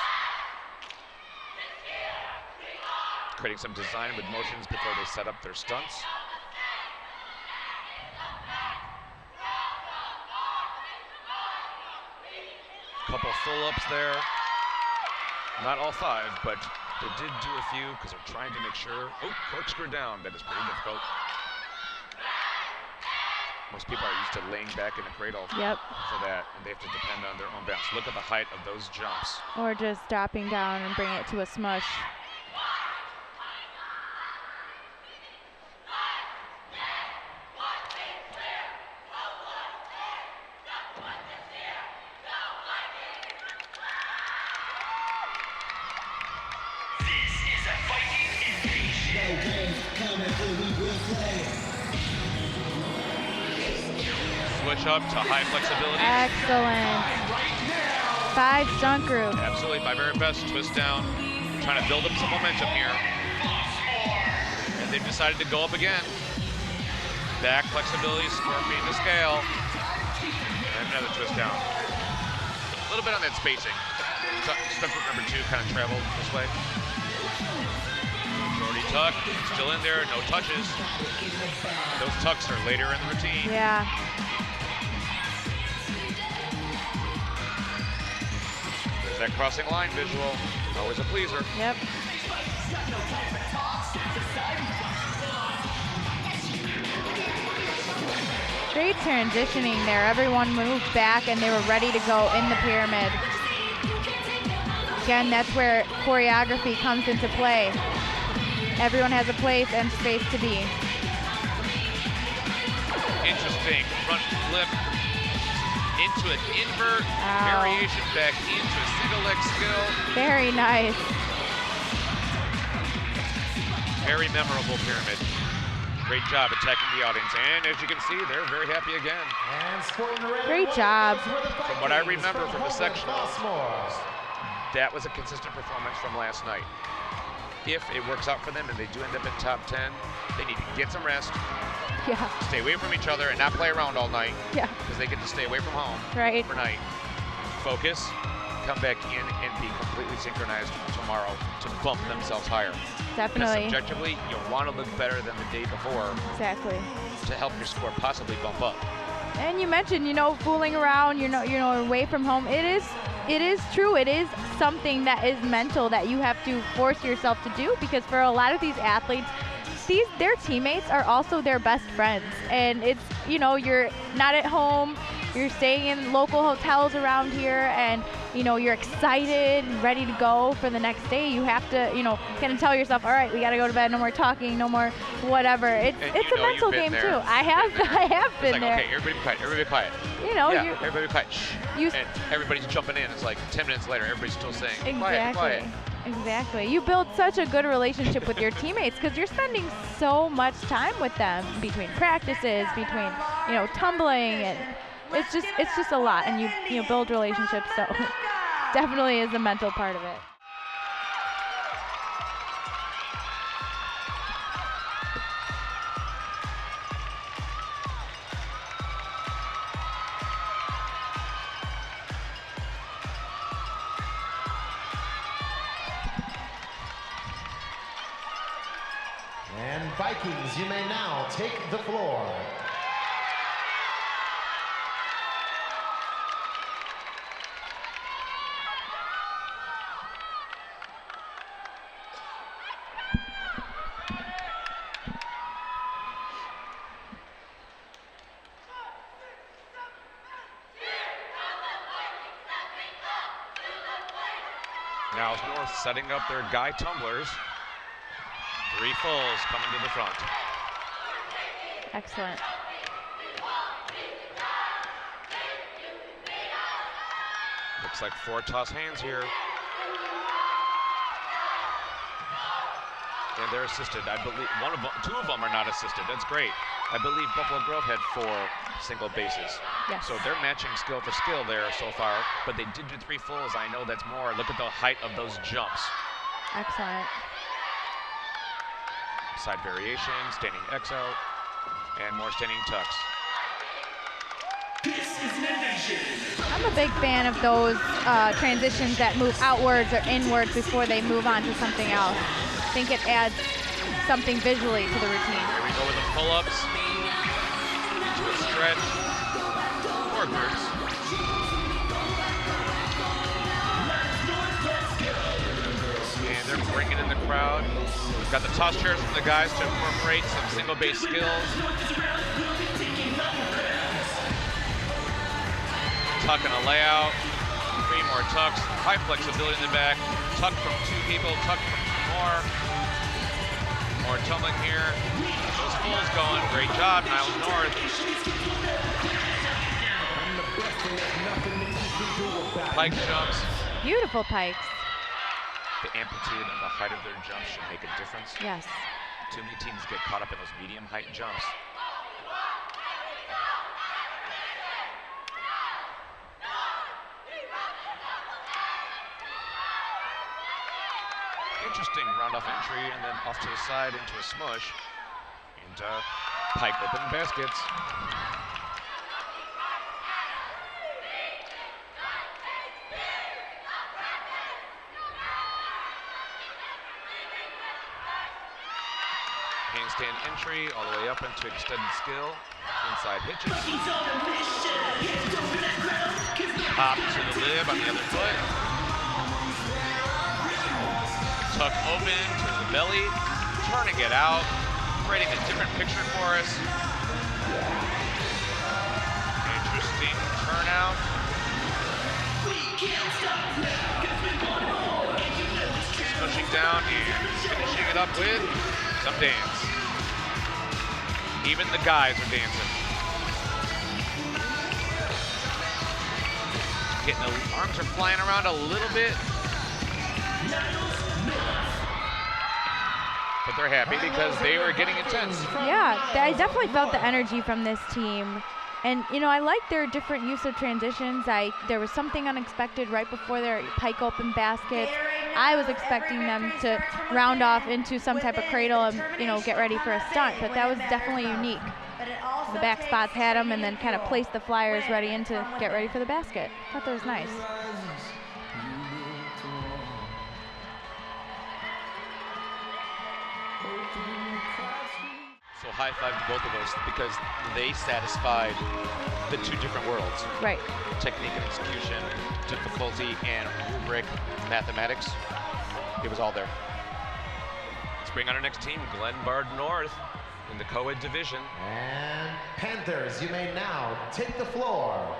Creating some design with motions before they set up their stunts. Couple full-ups there. Not all 5, but they did do a few because they're trying to make sure. Oh, corkscrew down. That is pretty difficult. Most people are used to laying back in the cradle for that, and they have to depend on their own balance. Look at the height of those jumps. Or just dropping down and bring it to a smush. Switch up to high flexibility. Excellent. 5 stunt group. Absolutely, 5 very best. Twist down. Trying to build up some momentum here. And they've decided to go up again. Back flexibility, scorpion to scale. And another twist down. A little bit on that spacing. Stunt group number 2 kind of traveled this way. Majority tuck, still in there, no touches. Those tucks are later in the routine. Yeah. There's that crossing line visual, always a pleaser. Yep. Great transitioning there. Everyone moved back and they were ready to go in the pyramid. Again, that's where choreography comes into play. Everyone has a place and space to be. Interesting front flip into an invert, variation back into a single leg skill. Very nice. Very memorable pyramid. Great job attacking the audience, and as you can see, they're very happy again. Great job. From what I remember from the sectionals, that was a consistent performance from last night. If it works out for them and they do end up in top 10, they need to get some rest, stay away from each other and not play around all night, because they get to stay away from home overnight. Focus, come back in and be completely synchronized tomorrow to bump themselves higher. Definitely. Because subjectively, you'll want to look better than the day before. Exactly. To help your score possibly bump up. And you mentioned, fooling around, away from home. It is true. It is something that is mental that you have to force yourself to do, because for a lot of these athletes, their teammates are also their best friends. And it's, you're not at home, you're staying in local hotels around here, and, you're excited and ready to go for the next day. You have to, kind of tell yourself, all right, we got to go to bed, no more talking, no more whatever. It's a mental game too. I have been there. Okay, everybody be quiet, everybody be quiet. Everybody be quiet. Shh. And everybody's jumping in. It's like 10 minutes later, everybody's still saying, quiet, quiet. Exactly. You build such a good relationship with your teammates because you're spending so much time with them between practices, between, tumbling, and it's just a lot, and you build relationships, so definitely is the mental part of it. And Vikings, you may now take the floor. Now North setting up their guy tumblers. 3 fulls coming to the front. Excellent. Looks like 4 toss hands here. And they're assisted. I believe 2 of them are not assisted. That's great. I believe Buffalo Grove had 4 single bases. Yes. So they're matching skill for skill there so far, but they did do 3 fulls. I know that's more. Look at the height of those jumps. Excellent. Side variation, standing X out, and more standing tucks. I'm a big fan of those transitions that move outwards or inwards before they move on to something else. I think it adds something visually to the routine. Here we go with the pull-ups, to a stretch, more groups. And they're bringing in the crowd. We've got the toss chairs from the guys to incorporate some single base skills. Tuck and a layout, 3 more tucks, high flexibility in the back, tuck from 2 people, tuck from 2 more. More tumbling here. Those fulls going, great job, Niles North. Pike jumps. Beautiful pikes. The amplitude and the height of their jumps should make a difference. Yes. Too many teams get caught up in those medium height jumps. Interesting round-off entry and then off to the side into a smush. And pike open baskets. Handstand entry all the way up into extended skill. Inside hitches. Hop to the lib on the other foot. Tuck open to the belly, turning it out, creating a different picture for us. Interesting turnout. Pushing down and finishing it up with some dance. Even the guys are dancing. Getting the arms are flying around a little bit. But they're happy because they were getting intense. Yeah, I definitely felt the energy from this team. And, you know, I like their different use of transitions. There was something unexpected right before their pike open baskets. I was expecting them to round off into some type of cradle and, you know, get ready for a stunt, but that was definitely unique. The back spots had them and then kind of placed the flyers ready in to get ready for the basket. I thought that was nice. So high five to both of us because they satisfied the 2 different worlds. Right. Technique and execution, difficulty and rubric, mathematics. It was all there. Let's bring on our next team, Glenbard North in the Coed division. And Panthers, you may now take the floor.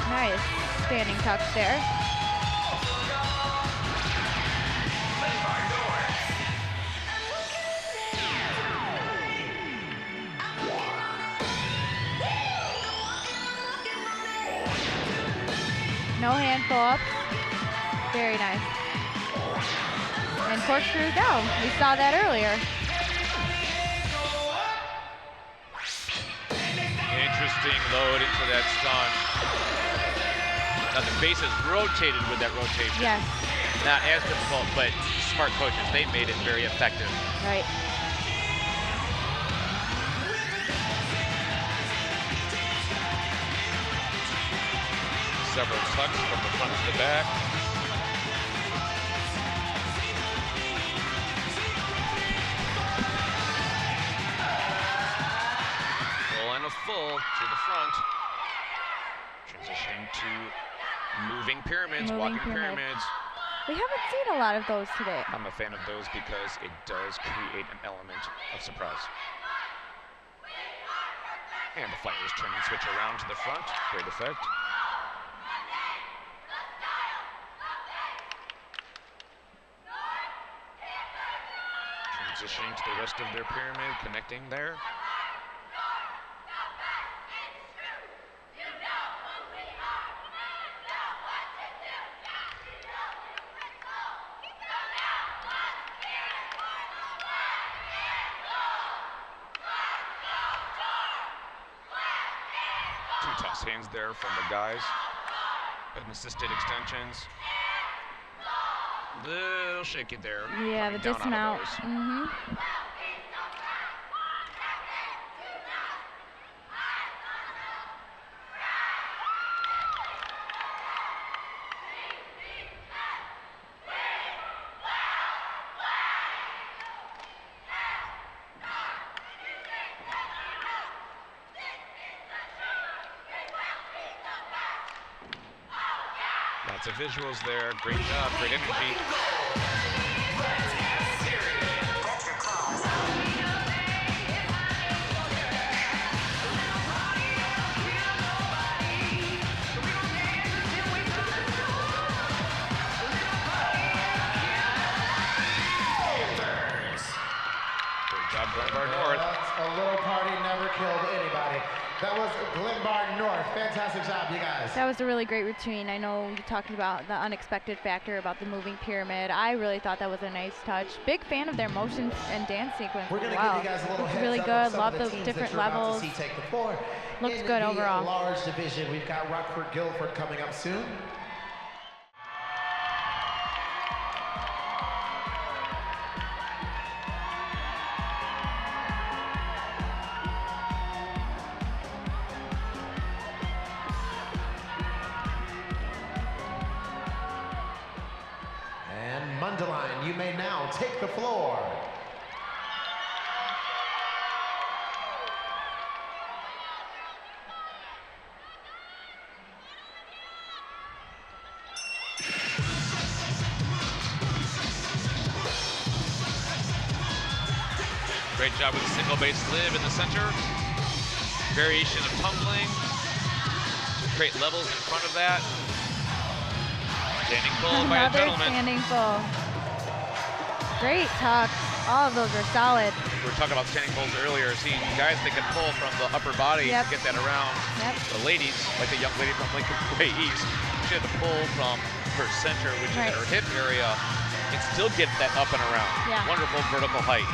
Nice standing tucks there. No hand pull-ups. Very nice. And corkscrew down. We saw that earlier. Interesting load into that stunt. Now the base is rotated with that rotation. Yes. Not as difficult, but smart coaches, they made it very effective. Right. Several tucks from the front to the back. Full and a full to the front. Transitioning to moving pyramids, walking pyramids. We haven't seen a lot of those today. I'm a fan of those because it does create an element of surprise. And the fighters turn and switch around to the front. Great effect. Transitioning to the rest of their pyramid, connecting there. Toss hands there from the guys. And assisted extensions. Little shaky there. Yeah, the coming down out dismount. of those. Lots of visuals there. Great job, great energy. Great job, Glenbard North. That's a little party never killed anybody. That was Glenbard North. Fantastic job, you guys. That was a really great routine. I know you're talking about the unexpected factor about the moving pyramid. I really thought that was a nice touch. Big fan of their motion and dance sequence. We're going to wow. give you guys a little Looks heads really up good. of some Love of the teams different that you're about levels. to see take the floor. Looks In good the overall. large division, we've got Rockford Guilford coming up soon. And Mundelein, you may now take the floor. Great job with the single base lib in the center. Variation of tumbling to create levels in front of that. Standing full by a Another gentleman. standing full. Great tuck. All of those are solid. We were talking about standing pulls earlier. See, guys that can pull from the upper body Yep. to get that around. Yep. The ladies, like the young lady from Lincoln Way East, she had to pull from her center, which Right. is her hip area, and still get that up and around. Yeah. Wonderful vertical height.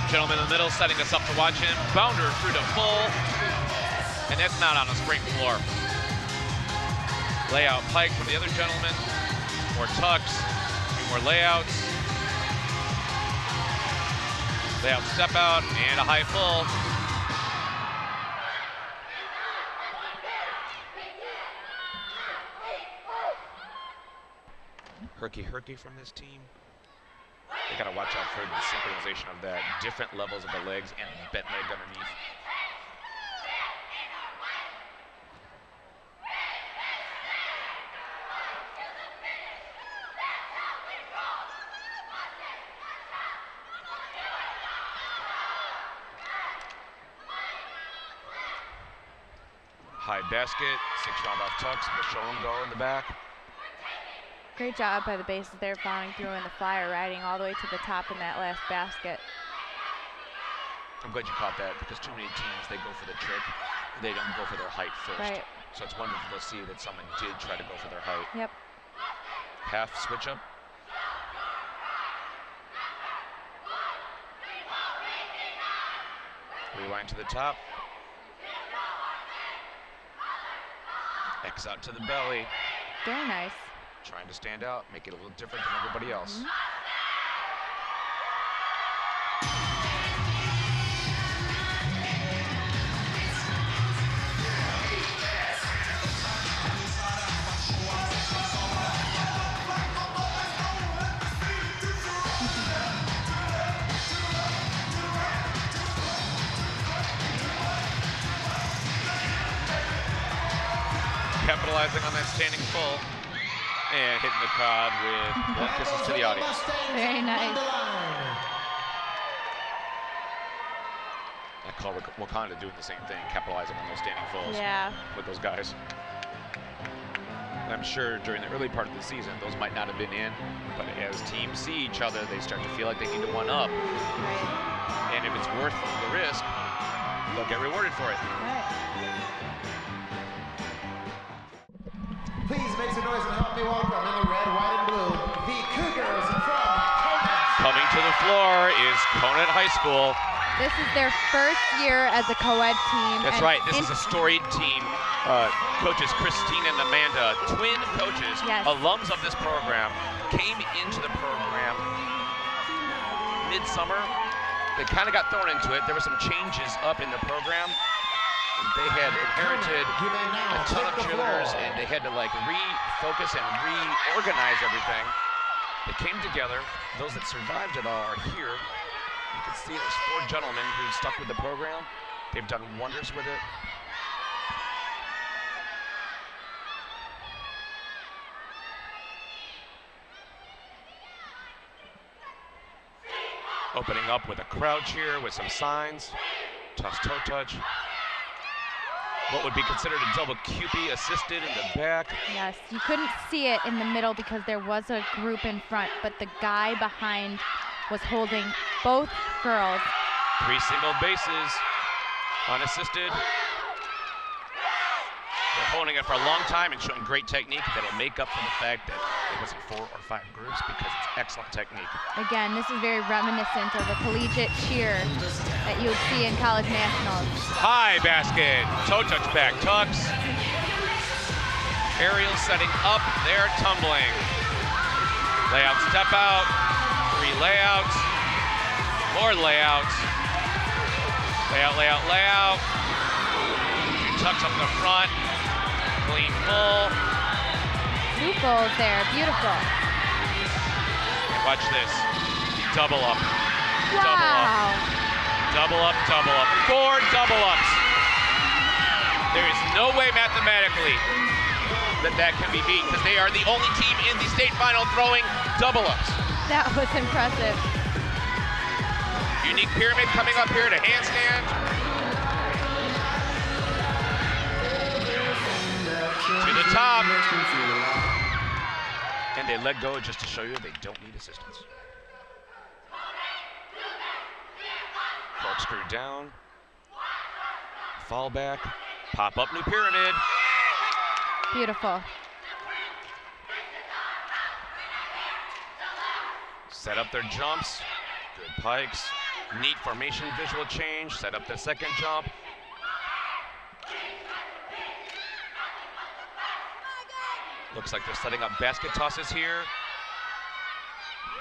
Gentleman in the middle setting us up to watch him. Bounder through to full, and that's not on a spring floor. Layout pike from the other gentleman. More tucks, a few more layouts. Layout step out, and a high full. Herky from this team. They gotta watch out for the synchronization of that, different levels of the legs and bent leg underneath. High basket, 6 round off tucks, the show and go in the back. Great job by the bases there, following through in the flyer, riding all the way to the top in that last basket. I'm glad you caught that because too many teams, they go for the trick. They don't go for their height first. Right. So it's wonderful to see that someone did try to go for their height. Yep. Half switch up. Rewind to the top. X out to the belly. Very nice. Trying to stand out, make it a little different than everybody else. Capitalizing on that standing full. And hitting the crowd with warm kisses to the audience. Very nice. I call Wakanda doing the same thing, capitalizing on those standing fulls Yeah. with those guys. And I'm sure during the early part of the season, those might not have been in, but as teams see each other, they start to feel like they need to one up. Right. And if it's worth the risk, they'll get rewarded for it. Right. Please make some some noise and help me welcome in the red, white, and blue, the Cougars from Coed. Coming to the floor is Coed High School. This is their first year as a co-ed team. That's and right, this is a storied team. Coaches Christine and Amanda, twin coaches, Yes. alums of this program, came into the program midsummer. They kind of got thrown into it. There were some changes up in the program. They had inherited a ton of cheerleaders, and they had to like refocus and reorganize everything. They came together. Those that survived it all are here. You can see there's 4 gentlemen who stuck with the program. They've done wonders with it. Opening up with a crowd cheer with some signs. Toss toe touch. What would be considered a double QP assisted in the back. Yes, you couldn't see it in the middle because there was a group in front, but the guy behind was holding both girls. 3 single bases, unassisted. They're holding it for a long time and showing great technique that'll make up for the fact that it wasn't 4 or 5 groups because it's excellent technique. Again, this is very reminiscent of a collegiate cheer that you would see in college nationals. High basket, toe touch back, tucks. Aerial setting up, they're tumbling. Layout, step out, 3 layouts, more layouts. Layout, layout, layout. 2 tucks up the front, clean full. 2 goals there, beautiful. Watch this, double up, Wow. double up, double up. 4 double ups. There is no way mathematically that can be beat because they are the only team in the state final throwing double ups. That was impressive. Unique pyramid coming up here to handstand. To the top. And they let go just to show you they don't need assistance. Corkscrew down. Fall back. Pop up new pyramid. Beautiful. Set up their jumps. Good pikes. Neat formation visual change. Set up the second jump. Looks like they're setting up basket tosses here.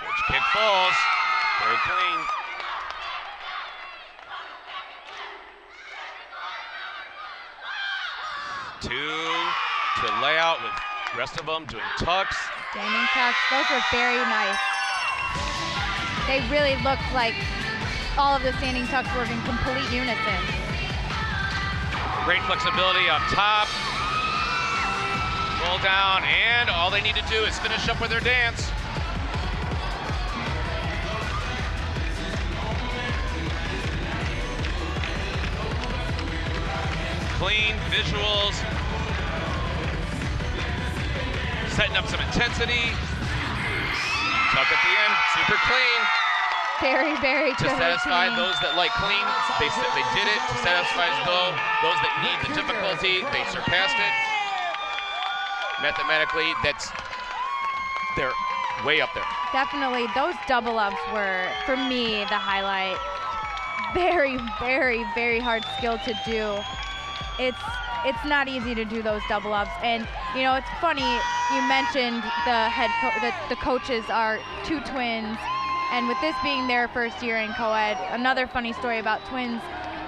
Which kick falls. Very clean. Two to layout with the rest of them doing tucks. Standing tucks, those were very nice. They really looked like all of the standing tucks were in complete unison. Great flexibility up top. Roll down, and all they need to do is finish up with their dance. Clean visuals. Setting up some intensity. Tuck at the end, super clean. Very, very To good. satisfy routine. those that like clean, they did it. To satisfy those that need the difficulty, they surpassed it. Mathematically, they're way up there. Definitely, those double ups were, for me, the highlight. Very, very, very hard skill to do. It's not easy to do those double ups, and you know it's funny. You mentioned the coaches are 2 twins, and with this being their first year in co-ed, another funny story about twins.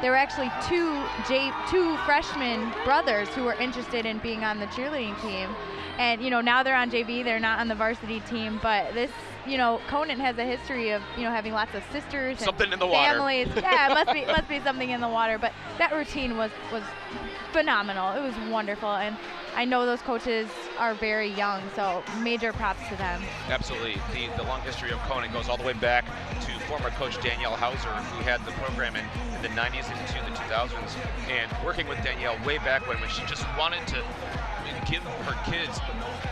There were actually two freshman brothers who were interested in being on the cheerleading team. And, you know, now they're on JV, they're not on the varsity team, but this, you know, Coed has a history of, you know, having lots of sisters Something and in the water. families. Yeah, it must be something in the water, but that routine was phenomenal. It was wonderful, and I know those coaches are very young, so major props to them. Absolutely. The long history of Coed goes all the way back to former coach Danielle Hauser, who had the program in the 90s into the 2000s, and working with Danielle way back when she just wanted to give her kids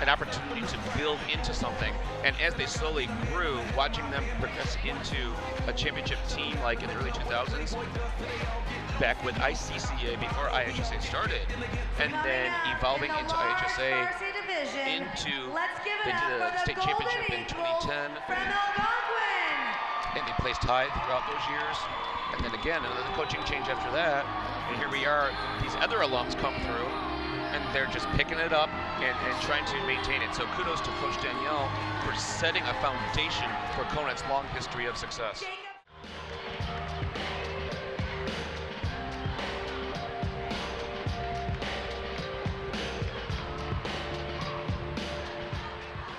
an opportunity to build into something. And as they slowly grew, watching them progress into a championship team like in the early 2000s, back with ICCA before IHSA started, and then evolving into IHSA division. into Let's give it the up for the state Golden championship in Eagles 2010. from Algonquin. And they placed high throughout those years. And then again, another coaching change after that. And here we are, these other alums come through, and they're just picking it up and trying to maintain it. So kudos to Coach Danielle for setting a foundation for Conant's long history of success.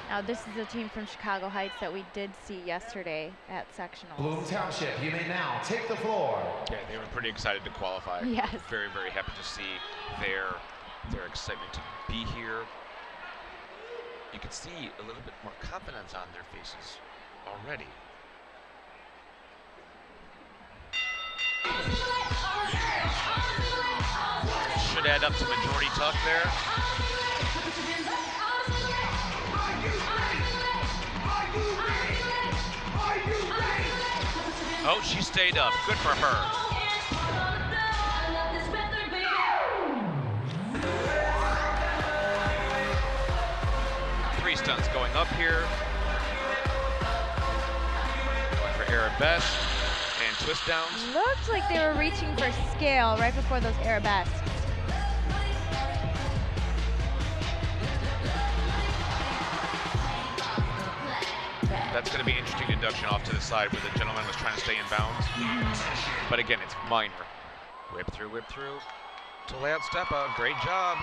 Now this is a team from Chicago Heights that we did see yesterday at sectionals. Bloom Township, you may now take the floor. Yeah, they were pretty excited to qualify. Yes. Very, very happy to see their excitement to be here. You can see a little bit more confidence on their faces already. Should add up to majority tuck there. Oh, she stayed up. Good for her. Three stunts going up here. Going for arabesque and twist downs. Looked like they were reaching for scale right before those arabesques. That's going to be an interesting deduction off to the side where the gentleman was trying to stay in bounds. But again, it's minor. Whip through to layout step out. Great job.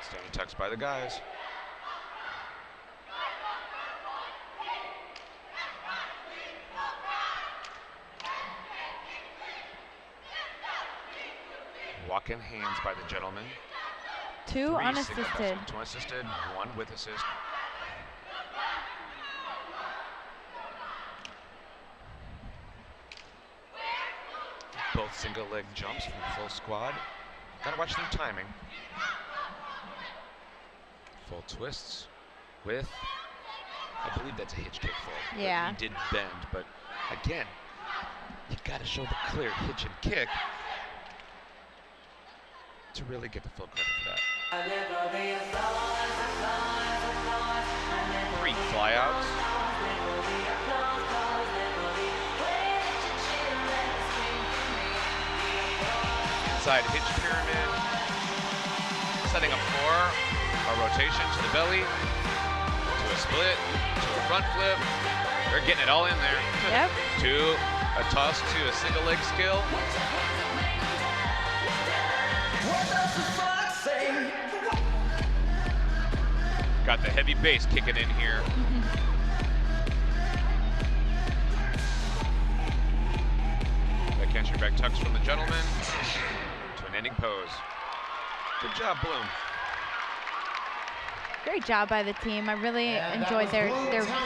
Standing tucks by the guys. Walk-in hands by the gentleman. Two Three unassisted. single two unassisted, one with assist. Both single leg jumps from full squad. Gotta watch their timing. Full twists with, I believe that's a hitch kick full. Yeah. He did bend, but again, you gotta show the clear hitch and kick to really get the full credit for that. Three flyouts. Inside hitch pyramid. Setting up for a rotation to the belly, to a split, to a front flip. They're getting it all in there. Yep. To a toss to a single leg skill. Got the heavy bass kicking in here. Backhand back tucks from the gentleman to an ending pose. Good job, Bloom. Great job by the team. I really enjoyed their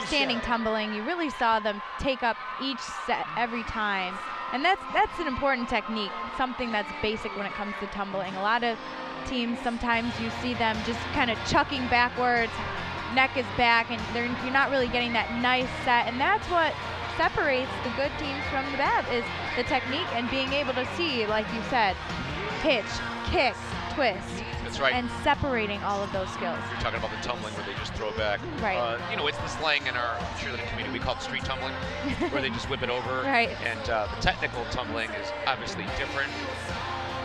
standing tumbling. You really saw them take up each set every time. And that's an important technique, something that's basic when it comes to tumbling. A lot of teams, sometimes you see them just kind of chucking backwards, neck is back, and you're not really getting that nice set. And that's what separates the good teams from the bad, is the technique and being able to see, like you said, hitch, kick, twist. That's right. And separating all of those skills. You're talking about the tumbling where they just throw back. Right. You know, it's the slang in our cheerleading community. We call it street tumbling, where they just whip it over. Right. And the technical tumbling is obviously different.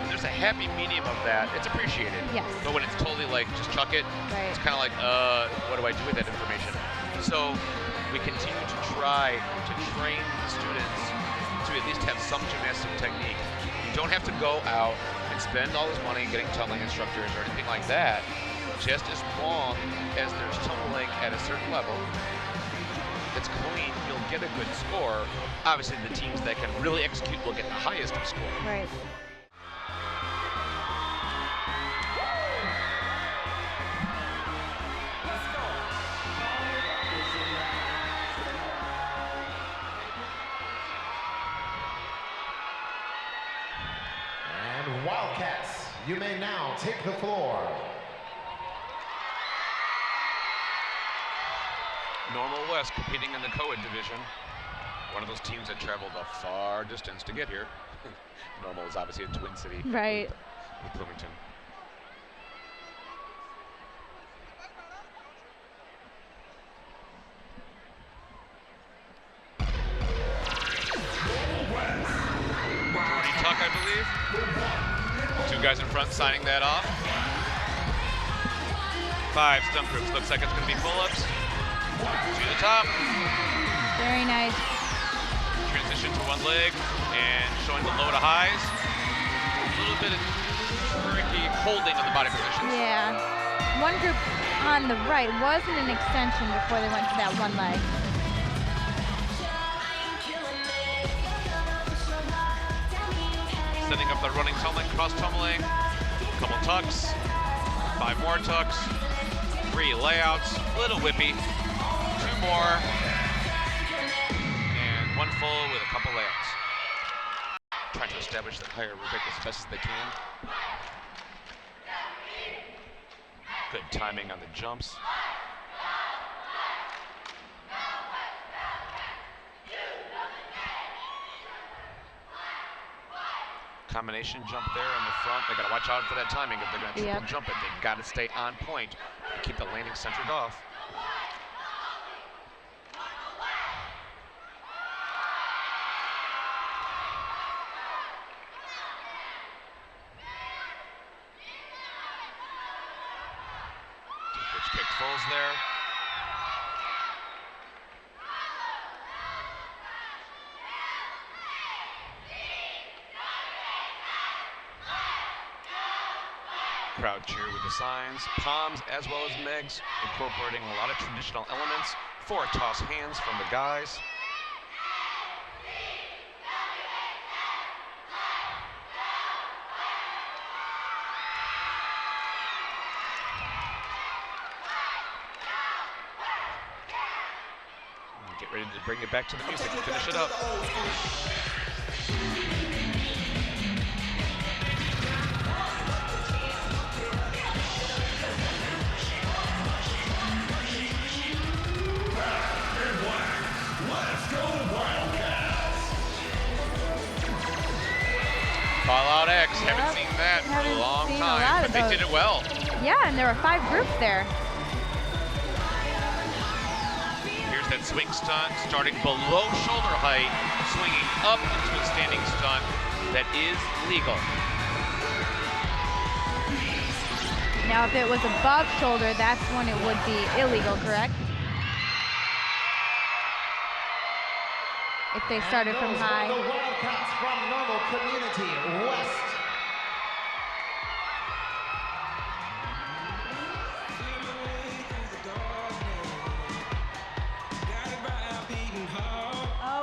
When there's a happy medium of that, it's appreciated. Yes. But when it's totally like, just chuck it, Right. it's kind of like, what do I do with that information? So we continue to try to train the students to at least have some gymnastic technique. You don't have to go out and spend all this money getting tumbling instructors or anything like that. Just as long as there's tumbling at a certain level that's clean, you'll get a good score. Obviously, the teams that can really execute will get the highest score. Right. And Wildcats, you may now take the floor. West competing in the Coed division. One of those teams that traveled a far distance to get here. Normal is obviously a Twin City Right. with Bloomington. Tuck, I believe. Two guys in front signing that off. 5 stump groups. Looks like it's going to be pull-ups. To the top. Very nice. Transition to one leg and showing the low to highs. A little bit of tricky holding of the body positions. Yeah. One group on the right wasn't an extension before they went to that one leg. Setting up the running tumbling, cross tumbling, couple tucks, 5 more tucks, 3 layouts, a little whippy, 2 more, and 1 full with a couple layouts. Trying to establish the higher rubric as best as they can. Good timing on the jumps. Combination jump there in the front. They got to watch out for that timing. If they're going to triple jump it, they've got to stay on point and keep the landing centered off. Pitch kick fulls there. Crowd cheer with the signs, palms as well as megs, incorporating a lot of traditional elements. 4 toss hands from the guys. And get ready to bring it back to the music and finish it up. Call out X. Haven't seen that for a long time, but they did it well. Yeah, and there were 5 groups there. Here's that swing stunt, starting below shoulder height, swinging up into a standing stunt that is legal. Now, if it was above shoulder, that's when it would be illegal, correct? If they started from high. The Wildcats from Normal Community West.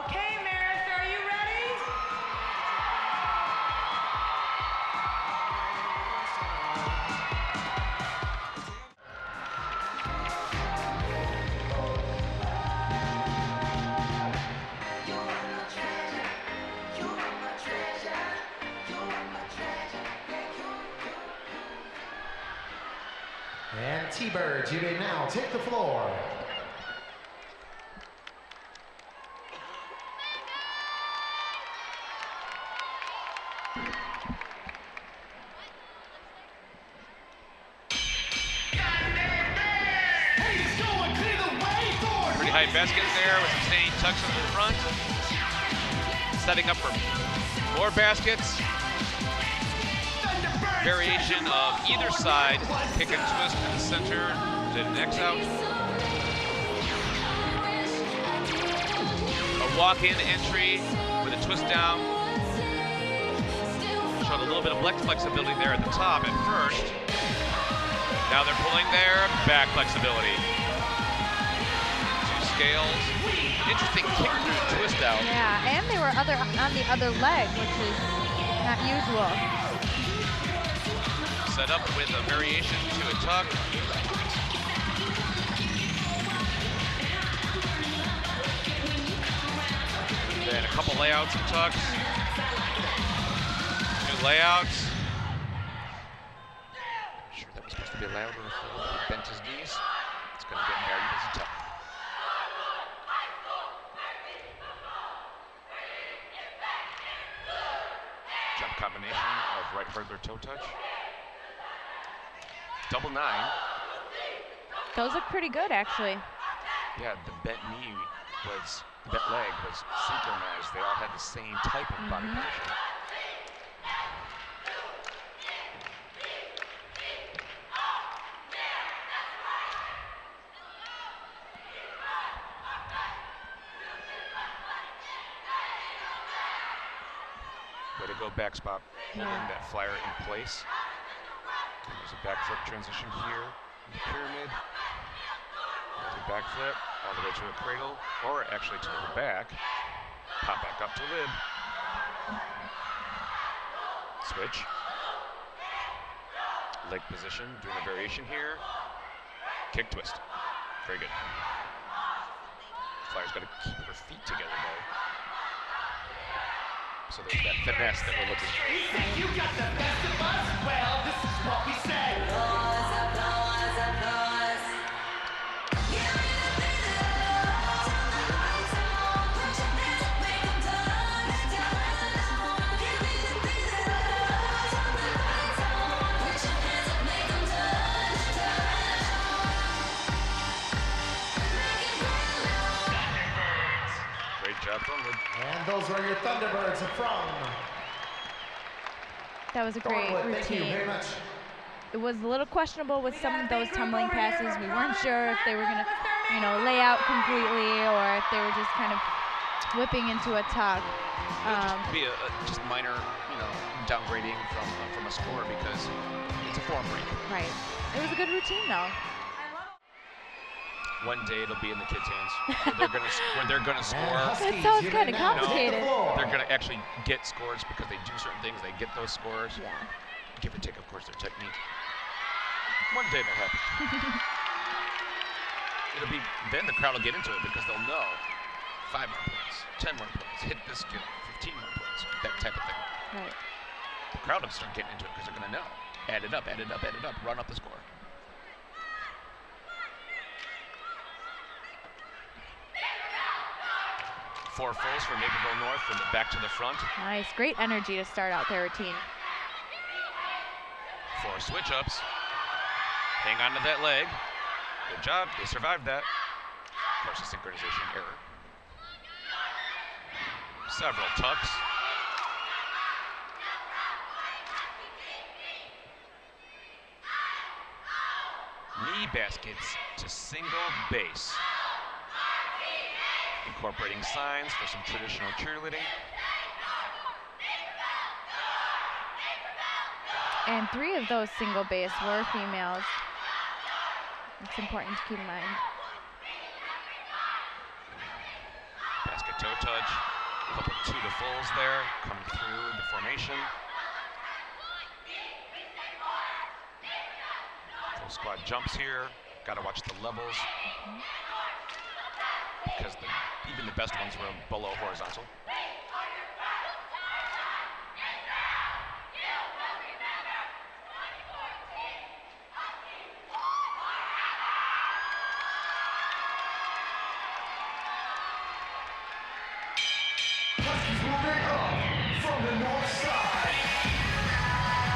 Okay, Maris, are you ready? And T-Birds, you may now take the floor. Pretty high basket there with some standing tucks in the front. Setting up for more baskets. Variation of either side. Kick and twist in the center to the next out. A walk-in entry with a twist down. Showed a little bit of leg flexibility there at the top at first. Now they're pulling their back flexibility. 2 scales. Interesting kick through twist out. Yeah, and they were on the other leg, which is not usual. Set up with a variation to a tuck. Then a couple layouts and tucks. 2 layouts. I'm sure that was supposed to be allowed or bent his knees. It's going to get married as a tuck. Jump combination of right hurdler toe touch. Double 9. Those look pretty good, actually. Yeah, the bent knee was, bent leg was synchronized. They all had the same type of body position. Way to go, back spot. Holding that flyer in place. There's a back flip transition here. The pyramid. The back flip all the way to a cradle, or actually to the back. Pop back up to lid. Switch. Leg position, doing a variation here. Kick twist. Very good. Flyer's got to keep her feet together though. So there's that finesse that we're looking for. You think you got the best of us? Well, this is what we say. Applause, applause, applause. Give me the beat. Turn the lights on. Put your hands up, make 'em turn it down. Give me the beat. Turn the lights on. Put your hands up, make 'em turn it down. Make it burn. Great job, Thornwood. And those are your Thunderbirds from That was a great Thornwood. Thank you routine. very much. It was a little questionable with some of those tumbling passes. We weren't sure if they were gonna, lay out completely or if they were just kind of whipping into a tuck. Just be a just minor, downgrading from a score because it's a form break. Right. It was a good routine though. One day it'll be in the kids' hands where they're gonna score. That sounds kind of complicated. They're gonna actually get scores because they do certain things. They get those scores. Yeah. Give or take, of course, their technique. One day it'll happen. Then the crowd will get into it because they'll know 5 more points, 10 more points, hit this skill, 15 more points, that type of thing. Right. The crowd will start getting into it because they're gonna know. Add it up, add it up, add it up, run up the score. Four fulls for Naperville North from the back to the front. Nice. Great energy to start out their routine. 4 switch-ups. Hang on to that leg. Good job. They survived that. Of course, a synchronization error. Several tucks. Knee baskets to single base. Incorporating signs for some traditional cheerleading. And 3 of those single base were females. It's important to keep in mind. Basket toe touch. A couple 2 to fulls there. Coming through the formation. Full squad jumps here. Got to watch the levels. Because even the best ones were below horizontal.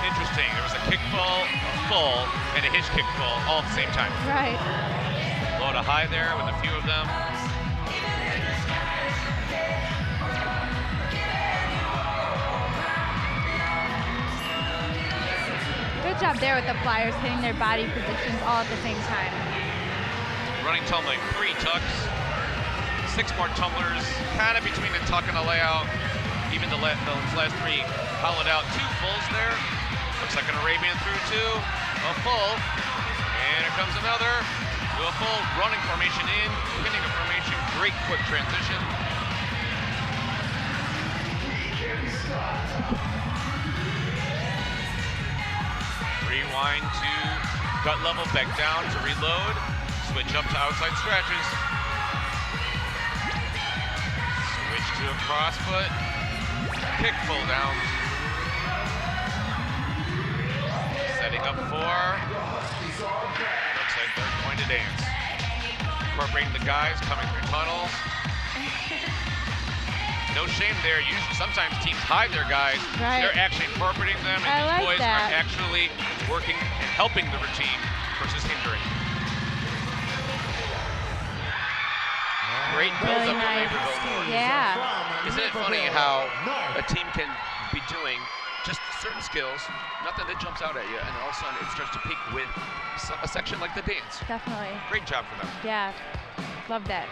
Interesting. There was a kick full, a full, and a hitch kick full all at the same time. Right. Low to high there with a few of them. Good job there with the flyers hitting their body positions all at the same time. Running tumbling, 3 tucks, 6 more tumblers, kind of between the tuck and the layout. Even the last 3 hollowed out. 2 fulls there. Looks like an Arabian through 2, a full, and here comes another. Do a full running formation in, pinning a formation, great quick transition. Rewind to gut level, back down to reload, switch up to outside scratches. Switch to a cross foot, kick pull down. Setting up for, looks like they're going to dance. Incorporating the guys coming through tunnels. No no shame there. Usually, sometimes teams hide their guys. Right. They're actually incorporating them, and I these like boys that. are actually working and helping the routine versus hindering. Great build Really up from nice. Naperville North. Yeah. Isn't it funny how a team can be doing just certain skills, nothing that jumps out at you, and then all of a sudden it starts to peak with a section like the dance. Definitely. Great job for them. Yeah. Love that.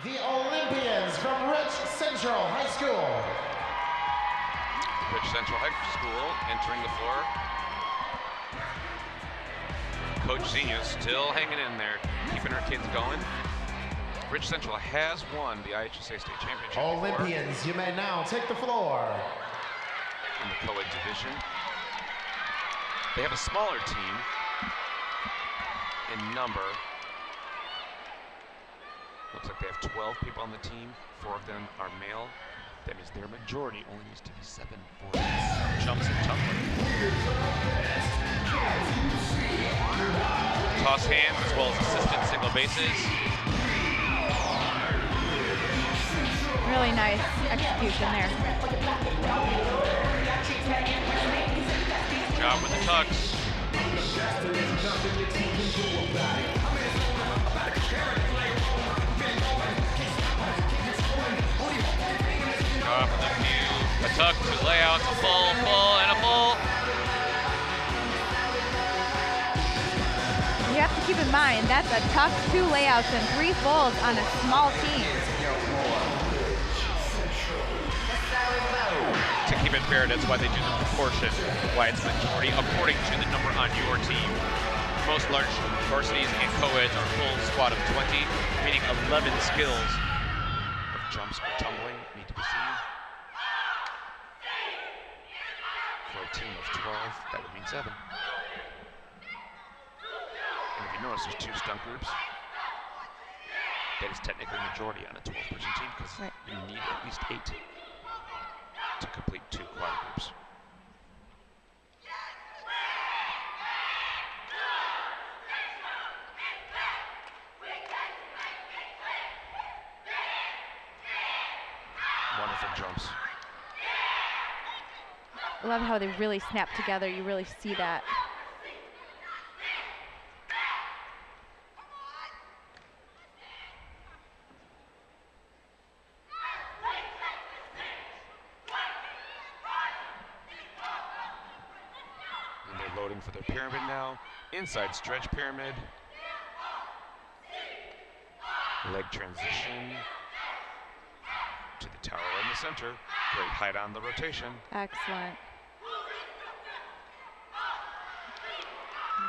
The Olympians from Rich Central High School. Rich Central High School entering the floor. Coach Zena still hanging in there, keeping her kids going. Rich Central has won the IHSA State Championship before Olympians, you may now take the floor. in the Coed division. They have a smaller team in number. Looks like they have 12 people on the team. 4 of them are male. That means their majority only needs to be 7 for jumps and tumbling. Toss hands as well as assisted single bases. Really nice execution there. Job with the tucks. Job with a few. A tuck, 2 layouts, a full, and a full. You have to keep in mind that's a tough 2 layouts and 3 fulls on a small team. To keep it fair, that's why they do the proportion, why it's majority according to the number on your team. Most large varsities and co-eds are full squad of 20, meaning 11 skills of jumps or tumbling need to be seen. For a team of 12, that would mean 7. And if you notice, there's 2 stunt groups. That is technically majority on a 12-person team because Right. you need at least 8 to complete 2 quad groups. Wonderful jumps. I love how they really snap together. You really see that. And they're loading for their pyramid now. Inside stretch pyramid. Leg transition to the tower in the center. Great height on the rotation. Excellent.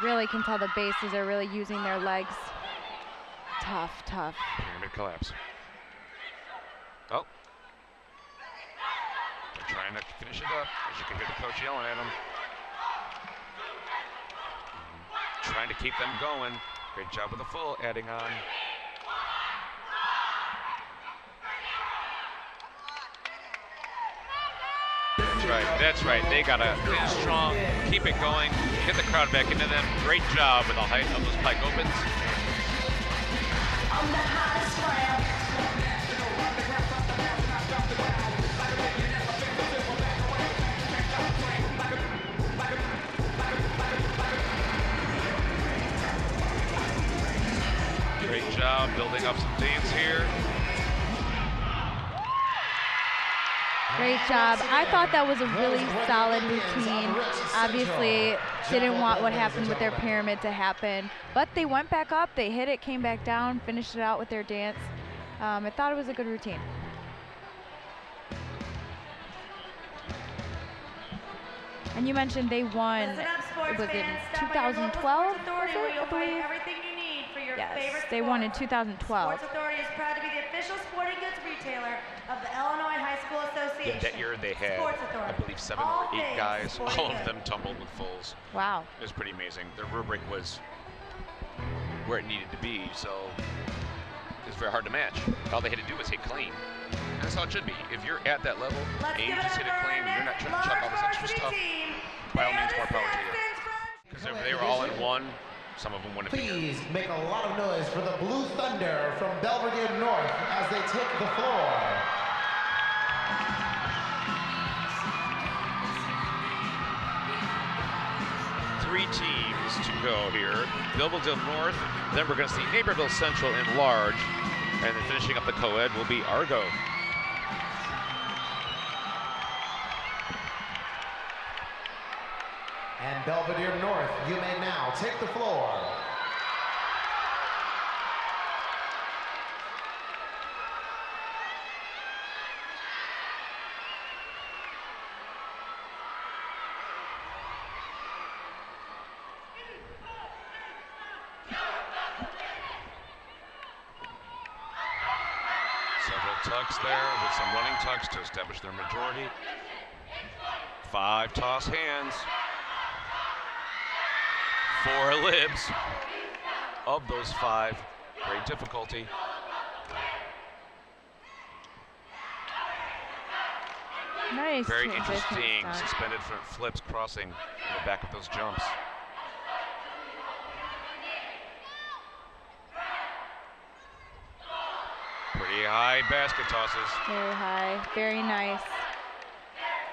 Really can tell the bases are really using their legs. Tough, tough. Pyramid collapse. Oh. They're trying to finish it up. As you can hear the coach yelling at them. Trying to keep them going. Great job with the full, adding on. That's right. They gotta finish strong, keep it going, get the crowd back into them. Great job with the height of those pike opens. Great job building up some dance here. Great job. I thought that was a really solid routine. Obviously, didn't want what happened with their pyramid to happen, but they went back up, they hit it, came back down, finished it out with their dance. I thought it was a good routine. And you mentioned they won, Listen up, sports was it in fans. Stop by your local 2012, Sports Authority was it, where I you'll find believe? everything you need for your Yes, favorite they won in sport. 2012. Sports Authority is proud to be the official sporting goods retailer of the Illinois High School Association. That year they had, Sports I Authority. believe, 7 All or 8 things guys. sporting All of goods. them tumbled with fulls. Wow. It was pretty amazing. Their rubric was where it needed to be, so it was very hard to match. All they had to do was hit clean. And that's how it should be. If you're at that level Let's and you give it just up hit for it our clean, you're not next trying to chuck all this extra large stuff. varsity team. one. Some of them wouldn't be here. Please make a lot of noise for the Blue Thunder from Belvedere North as they take the floor. Three teams to go here. Belvedere North, then we're going to see Naperville Central in large, and then finishing up the co-ed will be Argo. And Belvedere North, you may now take the floor. Several tucks there with some running tucks to establish their majority. 5 toss hands. 4 libs. Of those 5, great difficulty. Nice. Very transition interesting stunt. suspended front flips crossing in the back of those jumps. Pretty high basket tosses. Very high. Very nice.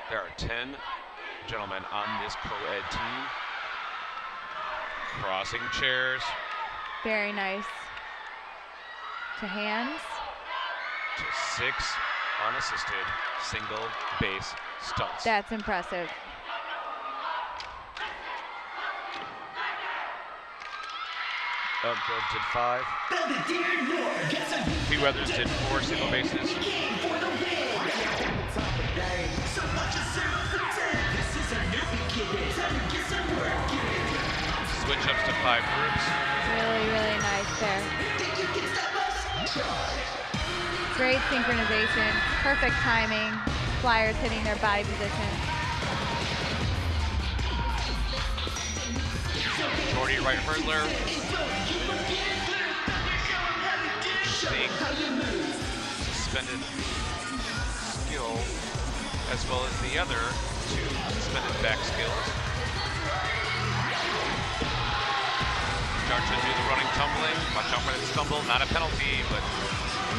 There are 10 gentlemen on this co-ed team. Crossing chairs. Very nice. To hands. To 6 unassisted single base stunts. That's impressive. Grove did 5. Few others did 4 single bases. Switch ups to 5 groups. Really, really nice there. Great synchronization. Perfect timing. Flyers hitting their body position. Jordy right hurdler. Seeing suspended skill as well as the other 2 suspended back skills. Starts to do the running tumbling. Watch out for that stumble. Not a penalty, but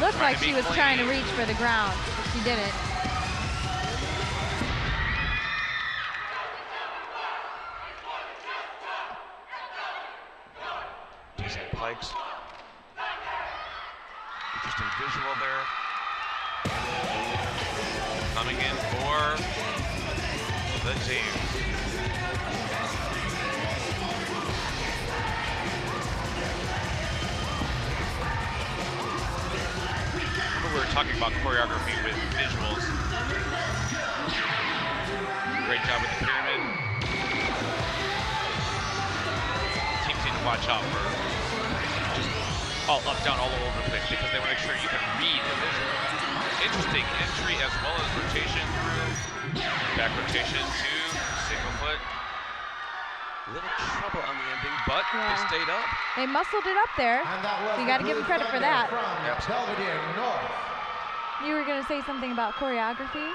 Looked like to be she was clean. trying to reach for the ground, but she didn't. decent pikes. Interesting visual there. Coming in for the team. We were talking about choreography with visuals. Great job with the pyramid. Teams need to watch out for just all up, down, all over the place because they want to make sure you can read the visual. Interesting entry as well as rotation through. Back rotation to single foot. Little trouble on the ending, but they stayed up. They muscled it up there. You got to give them credit for that. Belvedere North. You were going to say something about choreography?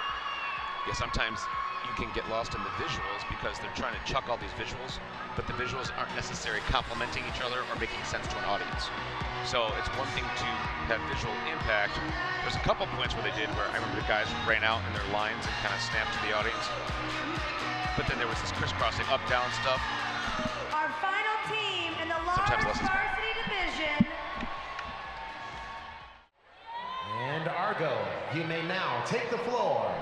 Yeah, sometimes you can get lost in the visuals because they're trying to chuck all these visuals, but the visuals aren't necessarily complementing each other or making sense to an audience. So it's one thing to have visual impact. There's a couple points where they did where I remember the guys ran out in their lines and kind of snapped to the audience. But then there was this crisscrossing up, down stuff. Our final team in the large Sometimes less is more. varsity division. And Argo, you may now take the floor.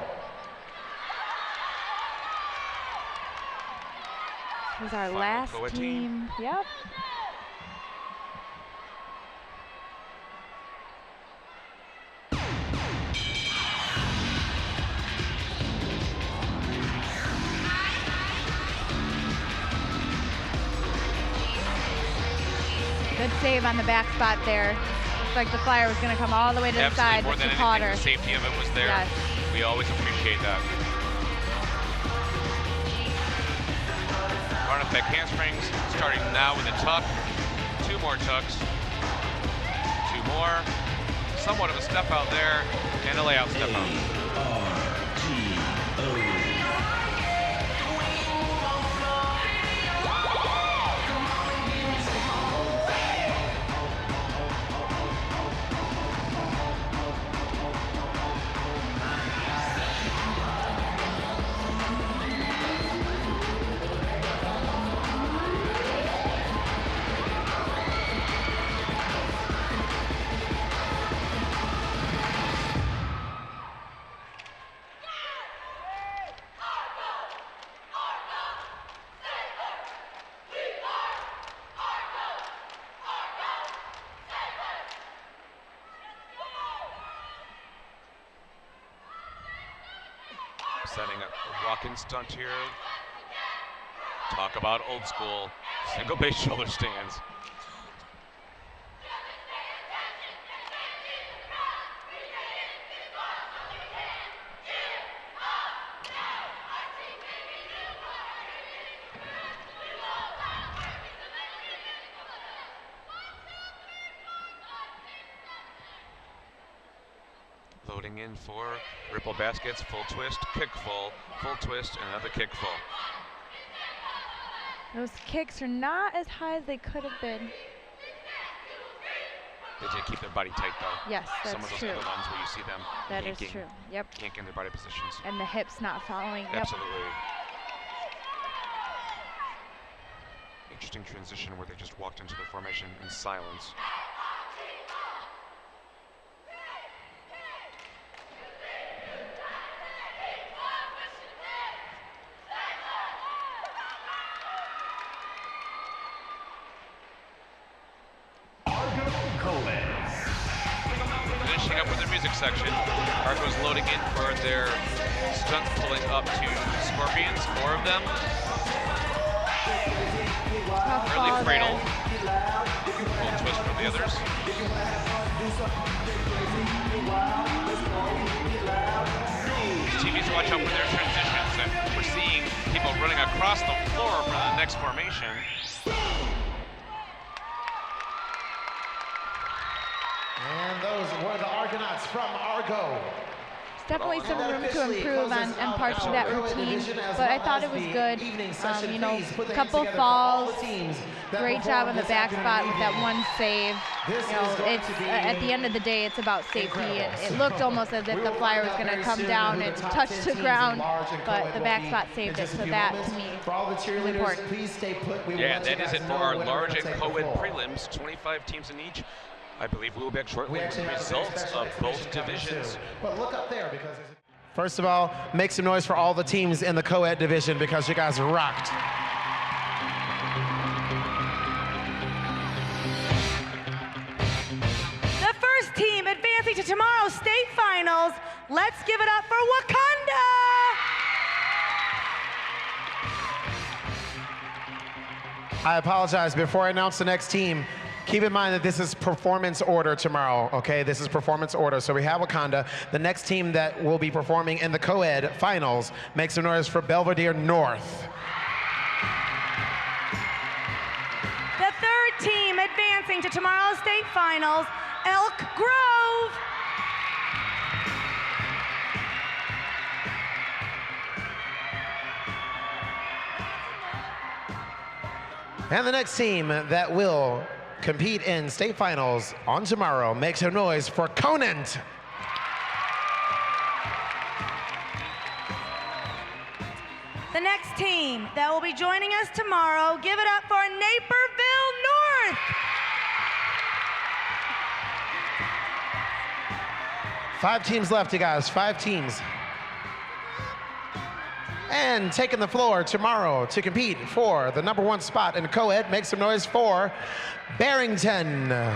This is our Final last Coed team. team. Yep. Good save on the back spot there. Looks like the flyer was going to come all the way to the Absolutely, side, more but than she caught anything, her. the safety of it was there. Yes. We always appreciate that. Run up back hamstrings, starting now with a tuck. 2 more tucks. 2 more. Somewhat of a step out there, and a layout step out. Setting up a walk-in stunt here. Talk about old school single base shoulder stands. Loading in for ripple baskets, full twist, kick full twist, and another kick full. Those kicks are not as high as they could have been. They did keep their body tight though. Yes, that's Some of those true. other ones where you see them That is yanking, true. Yep. yanking their body positions. And the hips not following. Yep. Absolutely. Interesting transition where they just walked into the formation in silence. Finishing up with their music section. Argo's loading in for their stunt pulling up to Scorpions, 4 of them. Tough Early ball cradle. there. Full twist for the others. TVs watch out for their transitions, and we're seeing people running across the floor for the next formation. And those were the Argonauts from Argo. Definitely some room to improve on parts of that routine, but I thought it was good. You know, a couple falls, great job on the back spot with that one save. You know, it's at the end of the day, it's about safety. It looked almost as if the flyer was going to come down and touch the ground, but the back spot saved it. So that, to me, is important. Yeah, that is it for our large and co-ed prelims. 25 teams in each. I believe we will be back shortly with the results of both divisions. But look up there because first of all, make some noise for all the teams in the co-ed division because you guys rocked. The first team advancing to tomorrow's state finals. Let's give it up for Wakanda! I apologize. Before I announce the next team, keep in mind that this is performance order tomorrow, okay? This is performance order. So we have Wakanda. The next team that will be performing in the co-ed finals, make some noise for Belvedere North. The third team advancing to tomorrow's state finals, Elk Grove. And the next team that will compete in state finals on tomorrow, make some noise for Conant. The next team that will be joining us tomorrow, give it up for Naperville North. Five teams left, you guys, 5 teams. And taking the floor tomorrow to compete for the #1 spot in co-ed, make some noise for Barrington. And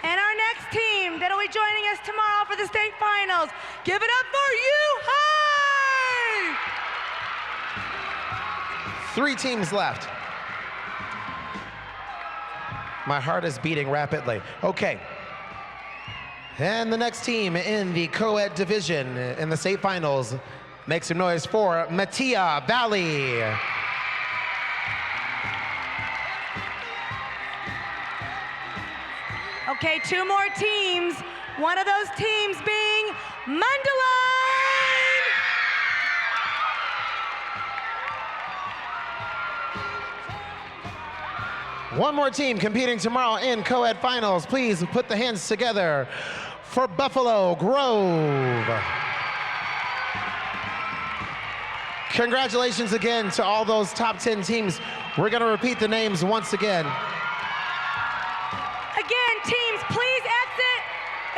our next team that'll be joining us tomorrow for the state finals, give it up for U-High! 3 teams left. My heart is beating rapidly. Okay. And the next team in the co-ed division in the state finals, make some noise for Matia Valley. Okay, 2 more teams. One of those teams being Mundelein. One more team competing tomorrow in co-ed finals. Please put the hands together for Buffalo Grove. Congratulations again to all those top 10 teams. We're going to repeat the names once again. Again, teams, please exit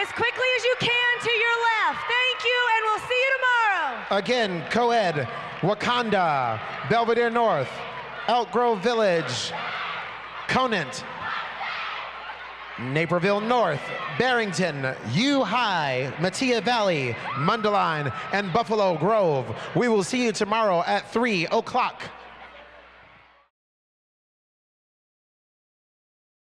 as quickly as you can to your left. Thank you, and we'll see you tomorrow. Again, co-ed, Wakanda, Belvedere North, Elk Grove Village, Conant, Naperville North, Barrington, U High, Mattia Valley, Mundelein, and Buffalo Grove. We will see you tomorrow at 3 o'clock.